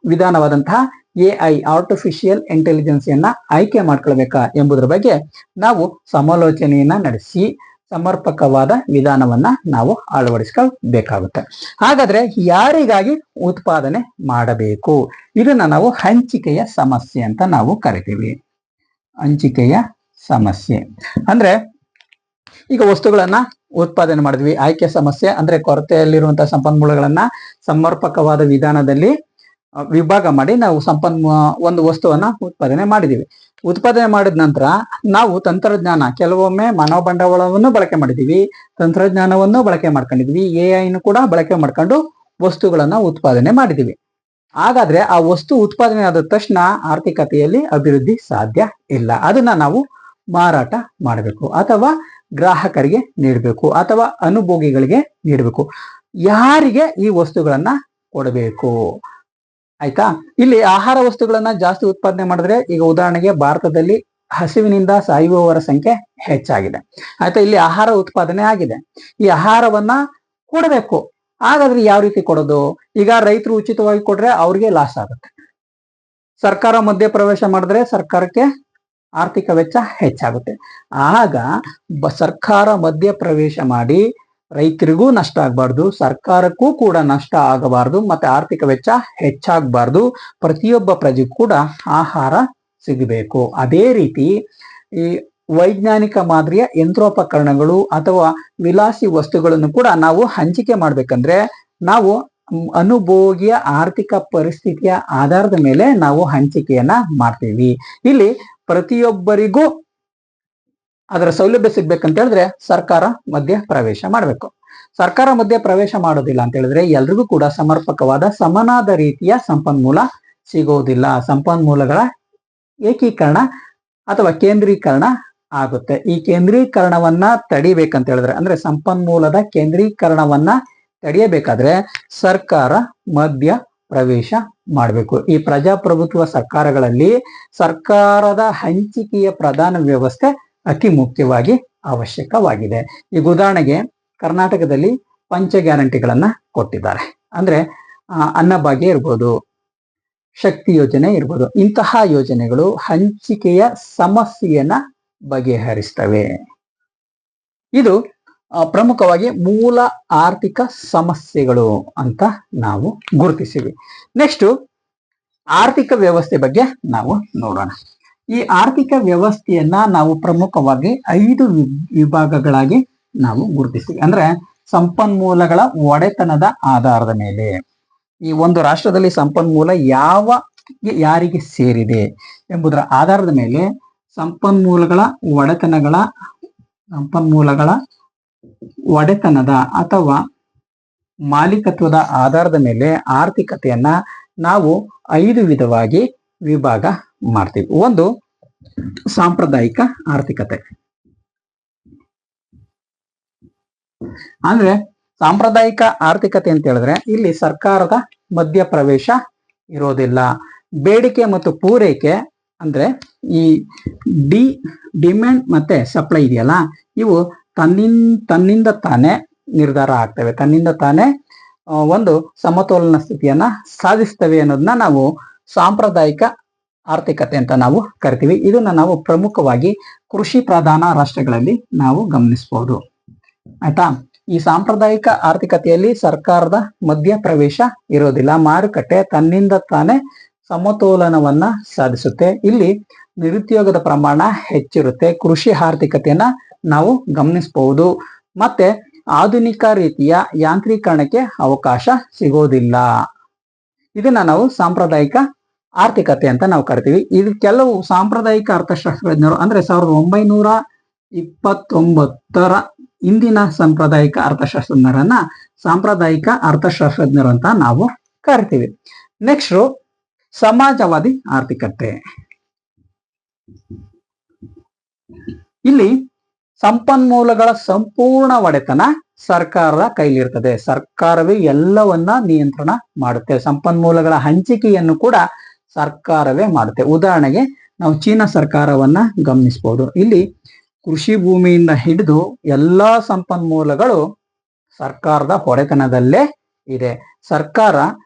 ವಿಧಾನವಾದಂತಹ AI ಆರ್ಟಿಫಿಷಿಯಲ್ ಇಂಟೆಲಿಜೆನ್ಸಿಯನ್ನ ಆಯ್ಕೆ ಮಾಡ್ಕೊಳ್ಬೇಕಾ ಎಂಬುದರ ಬಗ್ಗೆ ನಾವು ಸಮಾಲೋಚನೆಯನ್ನ ನಡೆಸಿ ಸಮರ್ಪಕವಾದ ವಿಧಾನವನ್ನ ನಾವು ಅಳವಡಿಸ್ಕೊಳ್ಬೇಕಾಗುತ್ತೆ. ಹಾಗಾದ್ರೆ ಯಾರಿಗಾಗಿ ಉತ್ಪಾದನೆ ಮಾಡಬೇಕು? ಇದನ್ನ ನಾವು ಹಂಚಿಕೆಯ ಸಮಸ್ಯೆ ಅಂತ ನಾವು ಕರಿತೀವಿ. ಹಂಚಿಕೆಯ ಸಮಸ್ಯೆ ಅಂದ್ರೆ ಈಗ ವಸ್ತುಗಳನ್ನ ಉತ್ಪಾದನೆ ಮಾಡಿದ್ವಿ. ಆಯ್ಕೆ ಸಮಸ್ಯೆ ಅಂದ್ರೆ ಕೊರತೆಯಲ್ಲಿರುವಂತಹ ಸಂಪನ್ಮೂಲಗಳನ್ನ ಸಮರ್ಪಕವಾದ ವಿಧಾನದಲ್ಲಿ ವಿಭಾಗ ಮಾಡಿ ನಾವು ಒಂದು ವಸ್ತುವನ್ನ ಉತ್ಪಾದನೆ ಮಾಡಿದೀವಿ. ಉತ್ಪಾದನೆ ಮಾಡಿದ ನಂತರ ನಾವು ತಂತ್ರಜ್ಞಾನ, ಕೆಲವೊಮ್ಮೆ ಮಾನವ ಬಂಡವಾಳವನ್ನು ಬಳಕೆ ಮಾಡಿದೀವಿ, ತಂತ್ರಜ್ಞಾನವನ್ನು ಬಳಕೆ ಮಾಡ್ಕೊಂಡಿದ್ವಿ, AI ಕೂಡ ಬಳಕೆ ಮಾಡ್ಕೊಂಡು ವಸ್ತುಗಳನ್ನ ಉತ್ಪಾದನೆ ಮಾಡಿದೀವಿ. ಹಾಗಾದ್ರೆ ಆ ವಸ್ತು ಉತ್ಪಾದನೆ ಆದ ತಕ್ಷಣ ಆರ್ಥಿಕತೆಯಲ್ಲಿ ಅಭಿವೃದ್ಧಿ ಸಾಧ್ಯ ಇಲ್ಲ. ಅದನ್ನ ನಾವು ಮಾರಾಟ ಮಾಡಬೇಕು ಅಥವಾ ಗ್ರಾಹಕರಿಗೆ ನೀಡಬೇಕು ಅಥವಾ ಅನುಭೋಗಿಗಳಿಗೆ ನೀಡಬೇಕು. ಯಾರಿಗೆ ಈ ವಸ್ತುಗಳನ್ನ ಕೊಡಬೇಕು? ಆಯ್ತಾ. ಇಲ್ಲಿ ಆಹಾರ ವಸ್ತುಗಳನ್ನ ಜಾಸ್ತಿ ಉತ್ಪಾದನೆ ಮಾಡಿದ್ರೆ, ಈಗ ಉದಾಹರಣೆಗೆ ಭಾರತದಲ್ಲಿ ಹಸಿವಿನಿಂದ ಸಾಯುವವರ ಸಂಖ್ಯೆ ಹೆಚ್ಚಾಗಿದೆ. ಆಯ್ತಾ, ಇಲ್ಲಿ ಆಹಾರ ಉತ್ಪಾದನೆ ಆಗಿದೆ. ಈ ಆಹಾರವನ್ನ ಕೊಡಬೇಕು. ಹಾಗಾದ್ರೆ ಯಾವ ರೀತಿ ಕೊಡೋದು? ಈಗ ರೈತರು ಉಚಿತವಾಗಿ ಕೊಟ್ರೆ ಅವ್ರಿಗೆ ಲಾಸ್ ಆಗುತ್ತೆ. ಸರ್ಕಾರ ಮಧ್ಯ ಪ್ರವೇಶ ಮಾಡಿದ್ರೆ ಸರ್ಕಾರಕ್ಕೆ ಆರ್ಥಿಕ ವೆಚ್ಚ ಹೆಚ್ಚಾಗುತ್ತೆ. ಆಗ ಸರ್ಕಾರ ಮಧ್ಯ ಪ್ರವೇಶ ಮಾಡಿ ರೈತರಿಗೂ ನಷ್ಟ ಆಗಬಾರ್ದು, ಸರ್ಕಾರಕ್ಕೂ ಕೂಡ ನಷ್ಟ ಆಗಬಾರ್ದು, ಮತ್ತೆ ಆರ್ಥಿಕ ವೆಚ್ಚ ಹೆಚ್ಚಾಗಬಾರ್ದು. ಪ್ರತಿಯೊಬ್ಬ ಪ್ರಜೆಗೂ ಕೂಡ ಆಹಾರ ಸಿಗಬೇಕು. ಅದೇ ರೀತಿ ಈ ವೈಜ್ಞಾನಿಕ ಮಾದರಿಯ ಯಂತ್ರೋಪಕರಣಗಳು ಅಥವಾ ವಿಲಾಸಿ ವಸ್ತುಗಳನ್ನು ಕೂಡ ನಾವು ಹಂಚಿಕೆ ಮಾಡ್ಬೇಕಂದ್ರೆ ನಾವು ಅನುಭೋಗಿಯ ಆರ್ಥಿಕ ಪರಿಸ್ಥಿತಿಯ ಆಧಾರದ ಮೇಲೆ ನಾವು ಹಂಚಿಕೆಯನ್ನ ಮಾಡ್ತೀವಿ. ಇಲ್ಲಿ ಪ್ರತಿಯೊಬ್ಬರಿಗೂ ಅದರ ಸೌಲಭ್ಯ ಸಿಗ್ಬೇಕಂತ ಹೇಳಿದ್ರೆ ಸರ್ಕಾರ ಮಧ್ಯ ಪ್ರವೇಶ ಮಾಡಬೇಕು. ಸರ್ಕಾರ ಮಧ್ಯ ಪ್ರವೇಶ ಮಾಡೋದಿಲ್ಲ ಅಂತ ಹೇಳಿದ್ರೆ ಎಲ್ರಿಗೂ ಕೂಡ ಸಮರ್ಪಕವಾದ ಸಮನಾದ ರೀತಿಯ ಸಂಪನ್ಮೂಲ ಸಿಗೋದಿಲ್ಲ. ಸಂಪನ್ಮೂಲಗಳ ಏಕೀಕರಣ ಅಥವಾ ಕೇಂದ್ರೀಕರಣ ಆಗುತ್ತೆ. ಈ ಕೇಂದ್ರೀಕರಣವನ್ನ ತಡಿಬೇಕಂತ ಹೇಳಿದ್ರೆ ಅಂದ್ರೆ ಸಂಪನ್ಮೂಲದ ಕೇಂದ್ರೀಕರಣವನ್ನ ತಡೆಯಬೇಕಾದ್ರೆ ಸರ್ಕಾರ ಮಧ್ಯ ಪ್ರವೇಶ ಮಾಡಬೇಕು. ಈ ಪ್ರಜಾಪ್ರಭುತ್ವ ಸರ್ಕಾರಗಳಲ್ಲಿ ಸರ್ಕಾರದ ಹಂಚಿಕೆಯ ಪ್ರಧಾನ ವ್ಯವಸ್ಥೆ ಅತಿ ಮುಖ್ಯವಾಗಿ ಅವಶ್ಯಕವಾಗಿದೆ. ಈಗ ಉದಾಹರಣೆಗೆ ಕರ್ನಾಟಕದಲ್ಲಿ ಪಂಚ ಗ್ಯಾರಂಟಿಗಳನ್ನ ಕೊಟ್ಟಿದ್ದಾರೆ. ಅಂದ್ರೆ ಅನ್ನಭಾಗ್ಯ ಇರ್ಬೋದು, ಶಕ್ತಿ ಯೋಜನೆ ಇರ್ಬೋದು. ಇಂತಹ ಯೋಜನೆಗಳು ಹಂಚಿಕೆಯ ಸಮಸ್ಯೆಯನ್ನ ಬಗೆಹರಿಸ್ತವೆ. ಇದು ಪ್ರಮುಖವಾಗಿ ಮೂಲ ಆರ್ಥಿಕ ಸಮಸ್ಯೆಗಳು ಅಂತ ನಾವು ಗುರುತಿಸಿವಿ. ನೆಕ್ಸ್ಟ್ ಆರ್ಥಿಕ ವ್ಯವಸ್ಥೆ ಬಗ್ಗೆ ನಾವು ನೋಡೋಣ. ಈ ಆರ್ಥಿಕ ವ್ಯವಸ್ಥೆಯನ್ನ ನಾವು ಪ್ರಮುಖವಾಗಿ 5 ವಿಭಾಗಗಳಾಗಿ ನಾವು ಗುರುತಿಸ್ತೀವಿ. ಅಂದ್ರೆ ಸಂಪನ್ಮೂಲಗಳ ಒಡೆತನದ ಆಧಾರದ ಮೇಲೆ ಈ ಒಂದು ರಾಷ್ಟ್ರದಲ್ಲಿ ಸಂಪನ್ಮೂಲ ಯಾರಿಗೆ ಸೇರಿದೆ ಎಂಬುದರ ಆಧಾರದ ಮೇಲೆ ಸಂಪನ್ಮೂಲಗಳ ಒಡೆತನದ ಅಥವಾ ಮಾಲೀಕತ್ವದ ಆಧಾರದ ಮೇಲೆ ಆರ್ಥಿಕತೆಯನ್ನ ನಾವು 5 ವಿಧವಾಗಿ ವಿಭಾಗ ಮಾಡ್ತೀವಿ. ಒಂದು ಸಾಂಪ್ರದಾಯಿಕ ಆರ್ಥಿಕತೆ. ಅಂದ್ರೆ ಸಾಂಪ್ರದಾಯಿಕ ಆರ್ಥಿಕತೆ ಅಂತ ಹೇಳಿದ್ರೆ ಇಲ್ಲಿ ಸರ್ಕಾರದ ಮಧ್ಯ ಪ್ರವೇಶ ಇರೋದಿಲ್ಲ. ಬೇಡಿಕೆ ಮತ್ತು ಪೂರೈಕೆ ಅಂದ್ರೆ ಈ ಡಿಮ್ಯಾಂಡ್ ಮತ್ತೆ ಸಪ್ಲೈ ಇದೆಯಲ್ಲ, ಇವು ತನ್ನಿಂದ ತಾನೇ ನಿರ್ಧಾರ ಆಗ್ತವೆ, ತನ್ನಿಂದ ತಾನೇ ಒಂದು ಸಮತೋಲನ ಸ್ಥಿತಿಯನ್ನ ಸಾಧಿಸ್ತವೆ ಅನ್ನೋದನ್ನ ನಾವು ಸಾಂಪ್ರದಾಯಿಕ ಆರ್ಥಿಕತೆ ಅಂತ ನಾವು ಕರಿತೀವಿ. ಇದನ್ನ ನಾವು ಪ್ರಮುಖವಾಗಿ ಕೃಷಿ ಪ್ರಧಾನ ರಾಷ್ಟ್ರಗಳಲ್ಲಿ ನಾವು ಗಮನಿಸಬಹುದು. ಆಯ್ತಾ, ಈ ಸಾಂಪ್ರದಾಯಿಕ ಆರ್ಥಿಕತೆಯಲ್ಲಿ ಸರ್ಕಾರದ ಮಧ್ಯ ಪ್ರವೇಶ ಇರೋದಿಲ್ಲ. ಮಾರುಕಟ್ಟೆ ತನ್ನಿಂದ ತಾನೇ ಸಮತೋಲನವನ್ನ ಸಾಧಿಸುತ್ತೆ. ಇಲ್ಲಿ ನಿರುದ್ಯೋಗದ ಪ್ರಮಾಣ ಹೆಚ್ಚಿರುತ್ತೆ. ಕೃಷಿ ಆರ್ಥಿಕತೆಯನ್ನ ನಾವು ಗಮನಿಸಬಹುದು. ಮತ್ತೆ ಆಧುನಿಕ ರೀತಿಯ ಯಾಂತ್ರೀಕರಣಕ್ಕೆ ಅವಕಾಶ ಸಿಗೋದಿಲ್ಲ. ಇದನ್ನ ನಾವು ಸಾಂಪ್ರದಾಯಿಕ ಆರ್ಥಿಕತೆ ಅಂತ ನಾವು ಕರಿತೀವಿ. ಇದು ಕೆಲವು ಸಾಂಪ್ರದಾಯಿಕ ಅರ್ಥಶಾಸ್ತ್ರಜ್ಞರು ಅಂದ್ರೆ 1929 ಇಂದಿನ ಸಾಂಪ್ರದಾಯಿಕ ಅರ್ಥಶಾಸ್ತ್ರಜ್ಞರನ್ನ ಸಾಂಪ್ರದಾಯಿಕ ಅರ್ಥಶಾಸ್ತ್ರಜ್ಞರು ಅಂತ ನಾವು ಕರಿತೀವಿ. ನೆಕ್ಸ್ಟ್ ಸಮಾಜವಾದಿ ಆರ್ಥಿಕತೆ. ಇಲ್ಲಿ ಸಂಪನ್ಮೂಲಗಳ ಸಂಪೂರ್ಣ ಒಡೆತನ ಸರ್ಕಾರದ ಕೈಲಿರ್ತದೆ. ಸರ್ಕಾರವೇ ಎಲ್ಲವನ್ನ ನಿಯಂತ್ರಣ ಮಾಡುತ್ತೆ. ಸಂಪನ್ಮೂಲಗಳ ಹಂಚಿಕೆಯನ್ನು ಕೂಡ ಸರ್ಕಾರವೇ ಮಾಡುತ್ತೆ. ಉದಾಹರಣೆಗೆ ನಾವು ಚೀನಾ ಸರ್ಕಾರವನ್ನ ಗಮನಿಸಬಹುದು. ಇಲ್ಲಿ ಕೃಷಿ ಭೂಮಿಯಿಂದ ಹಿಡಿದು ಎಲ್ಲಾ ಸಂಪನ್ಮೂಲಗಳು ಸರ್ಕಾರದ ಹೊಡೆತನದಲ್ಲೇ ಇದೆ. ಸರ್ಕಾರ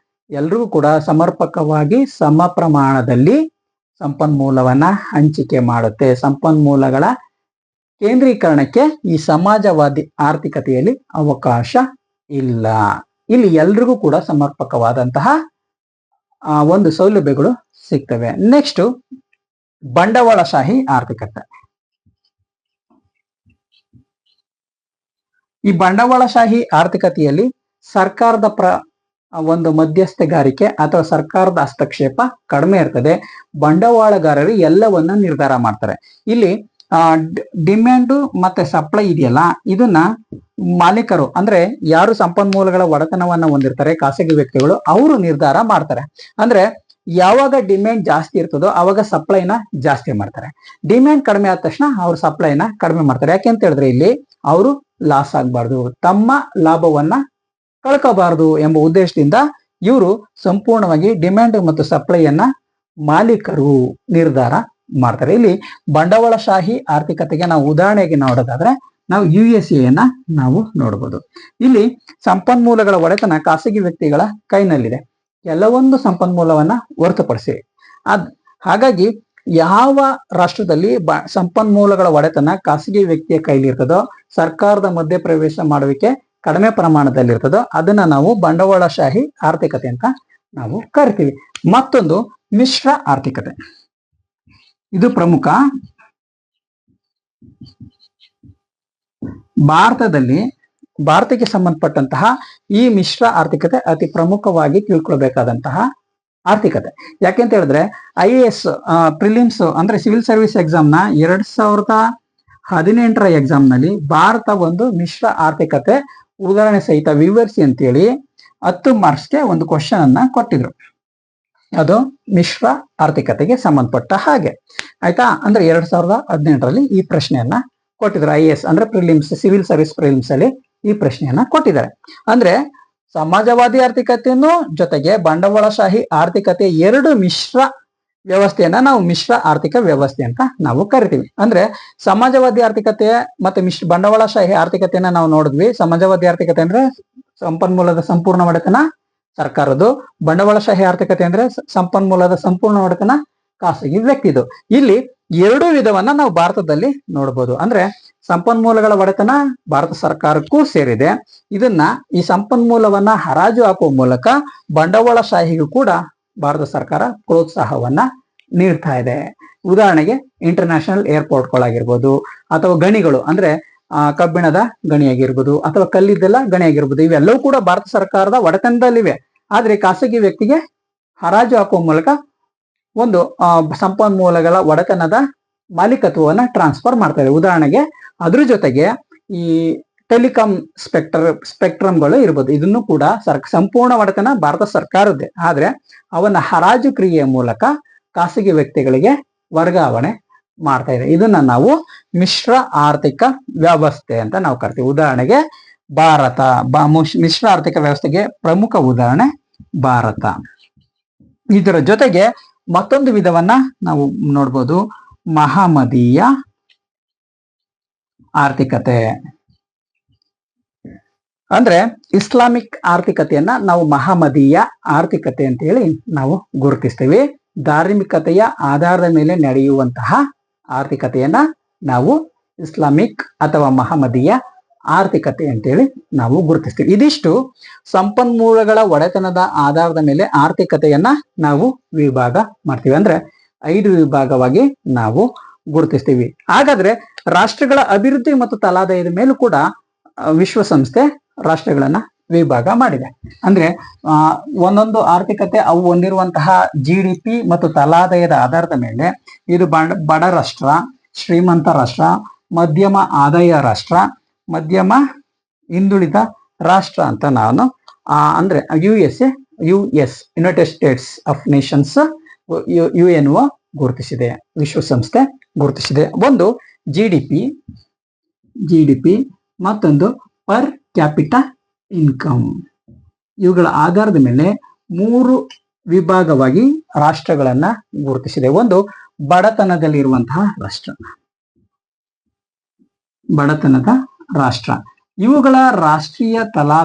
ಎಲ್ರಿಗೂ ಕೂಡ ಸಮರ್ಪಕವಾಗಿ ಸಮ ಪ್ರಮಾಣದಲ್ಲಿ ಸಂಪನ್ಮೂಲವನ್ನ ಹಂಚಿಕೆ ಮಾಡುತ್ತೆ. ಸಂಪನ್ಮೂಲಗಳ ಕೇಂದ್ರೀಕರಣಕ್ಕೆ ಈ ಸಮಾಜವಾದಿ ಆರ್ಥಿಕತೆಯಲ್ಲಿ ಅವಕಾಶ ಇಲ್ಲ. ಇಲ್ಲಿ ಎಲ್ರಿಗೂ ಕೂಡ ಸಮರ್ಪಕವಾದಂತಹ ಒಂದು ಸೌಲಭ್ಯಗಳು ಸಿಗ್ತವೆ. ನೆಕ್ಸ್ಟ್ ಬಂಡವಾಳಶಾಹಿ ಆರ್ಥಿಕತೆ. ಈ ಬಂಡವಾಳಶಾಹಿ ಆರ್ಥಿಕತೆಯಲ್ಲಿ ಸರ್ಕಾರದ ಒಂದು ಮಧ್ಯಸ್ಥಗಾರಿಕೆ ಅಥವಾ ಸರ್ಕಾರದ ಹಸ್ತಕ್ಷೇಪ ಕಡಿಮೆ ಇರ್ತದೆ. ಬಂಡವಾಳಗಾರರು ಎಲ್ಲವನ್ನ ನಿರ್ಧಾರ ಮಾಡ್ತಾರೆ. ಇಲ್ಲಿ ಡಿಮ್ಯಾಂಡ್ ಮತ್ತೆ ಸಪ್ಲೈ ಇದೆಯಲ್ಲ, ಇದನ್ನ ಮಾಲೀಕರು ಅಂದ್ರೆ ಯಾರು ಸಂಪನ್ಮೂಲಗಳ ಒಡೆತನವನ್ನ ಹೊಂದಿರ್ತಾರೆ, ಖಾಸಗಿ ವ್ಯಕ್ತಿಗಳು, ಅವರು ನಿರ್ಧಾರ ಮಾಡ್ತಾರೆ. ಅಂದ್ರೆ ಯಾವಾಗ ಡಿಮ್ಯಾಂಡ್ ಜಾಸ್ತಿ ಇರ್ತದೋ ಅವಾಗ ಸಪ್ಲೈನ ಜಾಸ್ತಿ ಮಾಡ್ತಾರೆ. ಡಿಮ್ಯಾಂಡ್ ಕಡಿಮೆ ಆದ ತಕ್ಷಣ ಅವ್ರು ಸಪ್ಲೈನ ಕಡಿಮೆ ಮಾಡ್ತಾರೆ. ಯಾಕೆಂತ ಹೇಳಿದ್ರೆ ಇಲ್ಲಿ ಅವರು ಲಾಸ್ ಆಗ್ಬಾರ್ದು, ತಮ್ಮ ಲಾಭವನ್ನ ಕಳ್ಕೋಬಾರದು ಎಂಬ ಉದ್ದೇಶದಿಂದ ಇವರು ಸಂಪೂರ್ಣವಾಗಿ ಡಿಮ್ಯಾಂಡ್ ಮತ್ತು ಸಪ್ಲೈಯನ್ನ ಮಾಲೀಕರು ನಿರ್ಧಾರ ಮಾಡ್ತಾರೆ. ಇಲ್ಲಿ ಬಂಡವಾಳಶಾಹಿ ಆರ್ಥಿಕತೆಗೆ ನಾವು ಉದಾಹರಣೆಗೆ ನೋಡೋದಾದ್ರೆ ನಾವು USA ನಾವು ನೋಡಬಹುದು. ಇಲ್ಲಿ ಸಂಪನ್ಮೂಲಗಳ ಒಡೆತನ ಖಾಸಗಿ ವ್ಯಕ್ತಿಗಳ ಕೈನಲ್ಲಿದೆ, ಕೆಲವೊಂದು ಸಂಪನ್ಮೂಲವನ್ನ ಹೊರತುಪಡಿಸಿ. ಹಾಗಾಗಿ ಯಾವ ರಾಷ್ಟ್ರದಲ್ಲಿ ಸಂಪನ್ಮೂಲಗಳ ಒಡೆತನ ಖಾಸಗಿ ವ್ಯಕ್ತಿಯ ಕೈಲಿ ಇರ್ತದೋ, ಸರ್ಕಾರದ ಮಧ್ಯ ಪ್ರವೇಶ ಮಾಡುವಿಕೆ ಕಡಿಮೆ ಪ್ರಮಾಣದಲ್ಲಿ ಇರ್ತದೋ ಅದನ್ನ ನಾವು ಬಂಡವಾಳಶಾಹಿ ಆರ್ಥಿಕತೆ ಅಂತ ನಾವು ಕರಿತೀವಿ. ಮತ್ತೊಂದು ಮಿಶ್ರ ಆರ್ಥಿಕತೆ, ಇದು ಪ್ರಮುಖ. ಭಾರತಕ್ಕೆ ಸಂಬಂಧಪಟ್ಟಂತಹ ಈ ಮಿಶ್ರ ಆರ್ಥಿಕತೆ ಅತಿ ಪ್ರಮುಖವಾಗಿ ತಿಳ್ಕೊಳ್ಬೇಕಾದಂತಹ ಆರ್ಥಿಕತೆ. ಯಾಕೆಂತ ಹೇಳಿದ್ರೆ IAS ಪ್ರಿಲಿಮ್ಸ್ ಅಂದ್ರೆ ಸಿವಿಲ್ ಸರ್ವಿಸ್ ಎಕ್ಸಾಮ್ ನ 2018 ಎಕ್ಸಾಮ್ ನಲ್ಲಿ ಭಾರತ ಒಂದು ಮಿಶ್ರ ಆರ್ಥಿಕತೆ ಉದಾಹರಣೆ ಸಹಿತ ವಿವರಿಸಿ ಅಂತೇಳಿ 10 ಮಾರ್ಕ್ಸ್ಗೆ ಒಂದು ಕ್ವಶನ್ ಅನ್ನ ಕೊಟ್ಟಿದ್ರು. ಅದು ಮಿಶ್ರ ಆರ್ಥಿಕತೆಗೆ ಸಂಬಂಧಪಟ್ಟ ಹಾಗೆ, ಆಯ್ತಾ. ಅಂದ್ರೆ 2018ರಲ್ಲಿ ಈ ಪ್ರಶ್ನೆಯನ್ನ ಕೊಟ್ಟಿದ್ರು. IAS ಅಂದ್ರೆ ಪ್ರಿಲಿಮ್ಸ್, ಸಿವಿಲ್ ಸರ್ವಿಸ್ ಪ್ರಿಲಿಮ್ಸ್ ಅಲ್ಲಿ ಈ ಪ್ರಶ್ನೆಯನ್ನ ಕೊಟ್ಟಿದ್ದಾರೆ. ಅಂದ್ರೆ ಸಮಾಜವಾದಿ ಆರ್ಥಿಕತೆಯನ್ನು ಜೊತೆಗೆ ಬಂಡವಾಳಶಾಹಿ ಆರ್ಥಿಕತೆ ಎರಡು ಮಿಶ್ರ ವ್ಯವಸ್ಥೆಯನ್ನ ನಾವು ಮಿಶ್ರ ಆರ್ಥಿಕ ವ್ಯವಸ್ಥೆ ಅಂತ ನಾವು ಕರಿತೀವಿ. ಅಂದ್ರೆ ಸಮಾಜವಾದಿ ಆರ್ಥಿಕತೆ ಮತ್ತೆ ಬಂಡವಾಳಶಾಹಿ ಆರ್ಥಿಕತೆಯನ್ನ ನಾವು ನೋಡಿದ್ವಿ. ಸಮಾಜವಾದಿ ಆರ್ಥಿಕತೆ ಅಂದ್ರೆ ಸಂಪನ್ಮೂಲದ ಸಂಪೂರ್ಣ ಒಡೆತನ ಸರ್ಕಾರದ್ದು, ಬಂಡವಾಳಶಾಹಿ ಆರ್ಥಿಕತೆ ಅಂದ್ರೆ ಸಂಪನ್ಮೂಲದ ಸಂಪೂರ್ಣ ಒಡೆತನ ಖಾಸಗಿ ವ್ಯಕ್ತಿದು. ಇಲ್ಲಿ ಎರಡು ವಿಧವನ್ನ ನಾವು ಭಾರತದಲ್ಲಿ ನೋಡಬಹುದು. ಅಂದ್ರೆ ಸಂಪನ್ಮೂಲಗಳ ಒಡೆತನ ಭಾರತ ಸರ್ಕಾರಕ್ಕೂ ಸೇರಿದೆ. ಈ ಸಂಪನ್ಮೂಲವನ್ನ ಹರಾಜು ಹಾಕುವ ಮೂಲಕ ಬಂಡವಾಳಶಾಹಿಗೂ ಕೂಡ ಭಾರತ ಸರ್ಕಾರ ಪ್ರೋತ್ಸಾಹವನ್ನ ನೀಡ್ತಾ ಇದೆ. ಉದಾಹರಣೆಗೆ ಇಂಟರ್ನ್ಯಾಷನಲ್ ಏರ್ಪೋರ್ಟ್ಗಳಾಗಿರ್ಬೋದು, ಅಥವಾ ಗಣಿಗಳು ಅಂದ್ರೆ ಕಬ್ಬಿಣದ ಗಣಿ ಆಗಿರ್ಬೋದು, ಅಥವಾ ಕಲ್ಲಿದ್ದೆಲ್ಲ ಗಣಿ ಆಗಿರ್ಬೋದು, ಇವೆಲ್ಲವೂ ಕೂಡ ಭಾರತ ಸರ್ಕಾರದ ಒಡೆತನದಲ್ಲಿವೆ. ಆದ್ರೆ ಖಾಸಗಿ ವ್ಯಕ್ತಿಗೆ ಹರಾಜು ಹಾಕುವ ಮೂಲಕ ಒಂದು ಸಂಪನ್ಮೂಲಗಳ ಒಡೆತನದ ಮಾಲೀಕತ್ವವನ್ನ ಟ್ರಾನ್ಸ್ಫರ್ ಮಾಡ್ತಾರೆ. ಉದಾಹರಣೆಗೆ ಅದ್ರ ಜೊತೆಗೆ ಈ ಟೆಲಿಕಾಂ ಸ್ಪೆಕ್ಟ್ರಮ್ಗಳು ಇರ್ಬೋದು, ಇದನ್ನು ಕೂಡ ಸಂಪೂರ್ಣ ಒಡೆತನ ಭಾರತ ಸರ್ಕಾರದ್ದೇ. ಆದ್ರೆ ಅವನ್ನ ಹರಾಜು ಕ್ರಿಯೆಯ ಮೂಲಕ ಖಾಸಗಿ ವ್ಯಕ್ತಿಗಳಿಗೆ ವರ್ಗಾವಣೆ ಮಾಡ್ತಾ ಇದೆ. ಇದನ್ನ ನಾವು ಮಿಶ್ರ ಆರ್ಥಿಕ ವ್ಯವಸ್ಥೆ ಅಂತ ನಾವು ಕರಿತೀವಿ. ಉದಾಹರಣೆಗೆ ಭಾರತ ಮಿಶ್ರ ಆರ್ಥಿಕ ವ್ಯವಸ್ಥೆಗೆ ಪ್ರಮುಖ ಉದಾಹರಣೆ ಭಾರತ. ಇದರ ಜೊತೆಗೆ ಮತ್ತೊಂದು ವಿಧವನ್ನ ನಾವು ನೋಡ್ಬೋದು, ಮಹಮ್ಮದೀಯ ಆರ್ಥಿಕತೆ. ಅಂದ್ರೆ ಇಸ್ಲಾಮಿಕ್ ಆರ್ಥಿಕತೆಯನ್ನ ನಾವು ಮಹಮ್ಮದೀಯ ಆರ್ಥಿಕತೆ ಅಂತ ಹೇಳಿ ನಾವು ಗುರುತಿಸ್ತೀವಿ. ಧಾರ್ಮಿಕತೆಯ ಆಧಾರದ ಮೇಲೆ ನಡೆಯುವಂತಹ ಆರ್ಥಿಕತೆಯನ್ನ ನಾವು ಇಸ್ಲಾಮಿಕ್ ಅಥವಾ ಮಹಮ್ಮದೀಯ ಆರ್ಥಿಕತೆ ಅಂತೇಳಿ ನಾವು ಗುರುತಿಸ್ತೀವಿ. ಇದಿಷ್ಟು ಸಂಪನ್ಮೂಲಗಳ ಒಡೆತನದ ಆಧಾರದ ಮೇಲೆ ಆರ್ಥಿಕತೆಯನ್ನ ನಾವು ವಿಭಾಗ ಮಾಡ್ತೀವಿ. ಅಂದ್ರೆ 5 ವಿಭಾಗವಾಗಿ ನಾವು ಗುರುತಿಸ್ತೀವಿ. ಹಾಗಾದ್ರೆ ರಾಷ್ಟ್ರಗಳ ಅಭಿವೃದ್ಧಿ ಮತ್ತು ತಲಾದಾಯದ ಮೇಲೂ ಕೂಡ ವಿಶ್ವಸಂಸ್ಥೆ ರಾಷ್ಟ್ರಗಳನ್ನ ವಿಭಾಗ ಮಾಡಿದೆ. ಅಂದ್ರೆ ಒಂದೊಂದು ಆರ್ಥಿಕತೆ ಅವು ಹೊಂದಿರುವಂತಹ GDP ಮತ್ತು ತಲಾದಾಯದ ಆಧಾರದ ಮೇಲೆ ಇದು ಬಡ ರಾಷ್ಟ್ರ, ಶ್ರೀಮಂತ ರಾಷ್ಟ್ರ, ಮಧ್ಯಮ ಆದಾಯ ರಾಷ್ಟ್ರ, ಮಧ್ಯಮ ಹಿಂದುಳಿದ ರಾಷ್ಟ್ರ ಅಂತ ನಾನು ಅಂದ್ರೆ US United States of Nations UNO ಗುರುತಿಸಿದೆ, ವಿಶ್ವಸಂಸ್ಥೆ ಗುರುತಿಸಿದೆ. ಒಂದು GDP ಮತ್ತೊಂದು ಪರ್ ಕ್ಯಾಪಿಟಾ ಇನ್ಕಮ್. ಇವುಗಳ ಆಧಾರದ ಮೇಲೆ 3 ವಿಭಾಗವಾಗಿ ರಾಷ್ಟ್ರಗಳನ್ನ ಗುರುತಿಸಿದೆ. ಒಂದು ಬಡತನದಲ್ಲಿರುವಂತಹ ರಾಷ್ಟ್ರ, ಬಡತನದ ರಾಷ್ಟ್ರ. ಇವುಗಳ ರಾಷ್ಟ್ರೀಯ ತಲಾ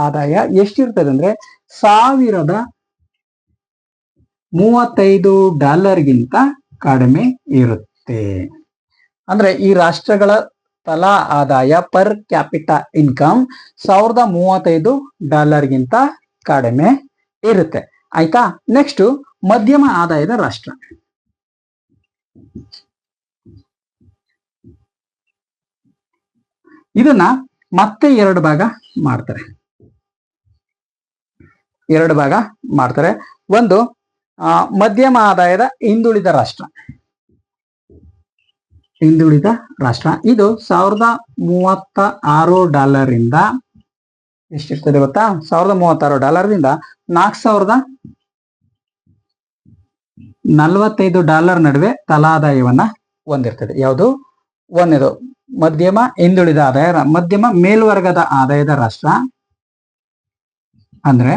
ಆದಾಯ ಎಷ್ಟಿರ್ತದೆ ಅಂದ್ರೆ $1035 ಕಡಿಮೆ ಇರುತ್ತೆ. ಅಂದ್ರೆ ಈ ರಾಷ್ಟ್ರಗಳ ತಲಾ ಆದಾಯ ಪರ್ ಕ್ಯಾಪಿಟಾ ಇನ್ಕಮ್ $1035 ಕಡಿಮೆ ಇರುತ್ತೆ. ಆಯ್ತಾ. ನೆಕ್ಸ್ಟ್ ಮಧ್ಯಮ ಆದಾಯದ ರಾಷ್ಟ್ರ. ಇದನ್ನ ಮತ್ತೆ 2 ಭಾಗ ಮಾಡ್ತಾರೆ. ಒಂದು ಮಧ್ಯಮ ಆದಾಯದ ಹಿಂದುಳಿದ ರಾಷ್ಟ್ರ. ಇದು $1036 ಎಷ್ಟಿರ್ತದೆ ಗೊತ್ತಾ? $1036 $4045 ನಡುವೆ ತಲಾದಾಯವನ್ನ ಹೊಂದಿರ್ತದೆ. ಯಾವುದು? ಒಂದೇದು ಮಧ್ಯಮ ಹಿಂದುಳಿದ ಆದಾಯ, ಮಧ್ಯಮ ಮೇಲ್ವರ್ಗದ ಆದಾಯದ ರಾಷ್ಟ್ರ ಅಂದ್ರೆ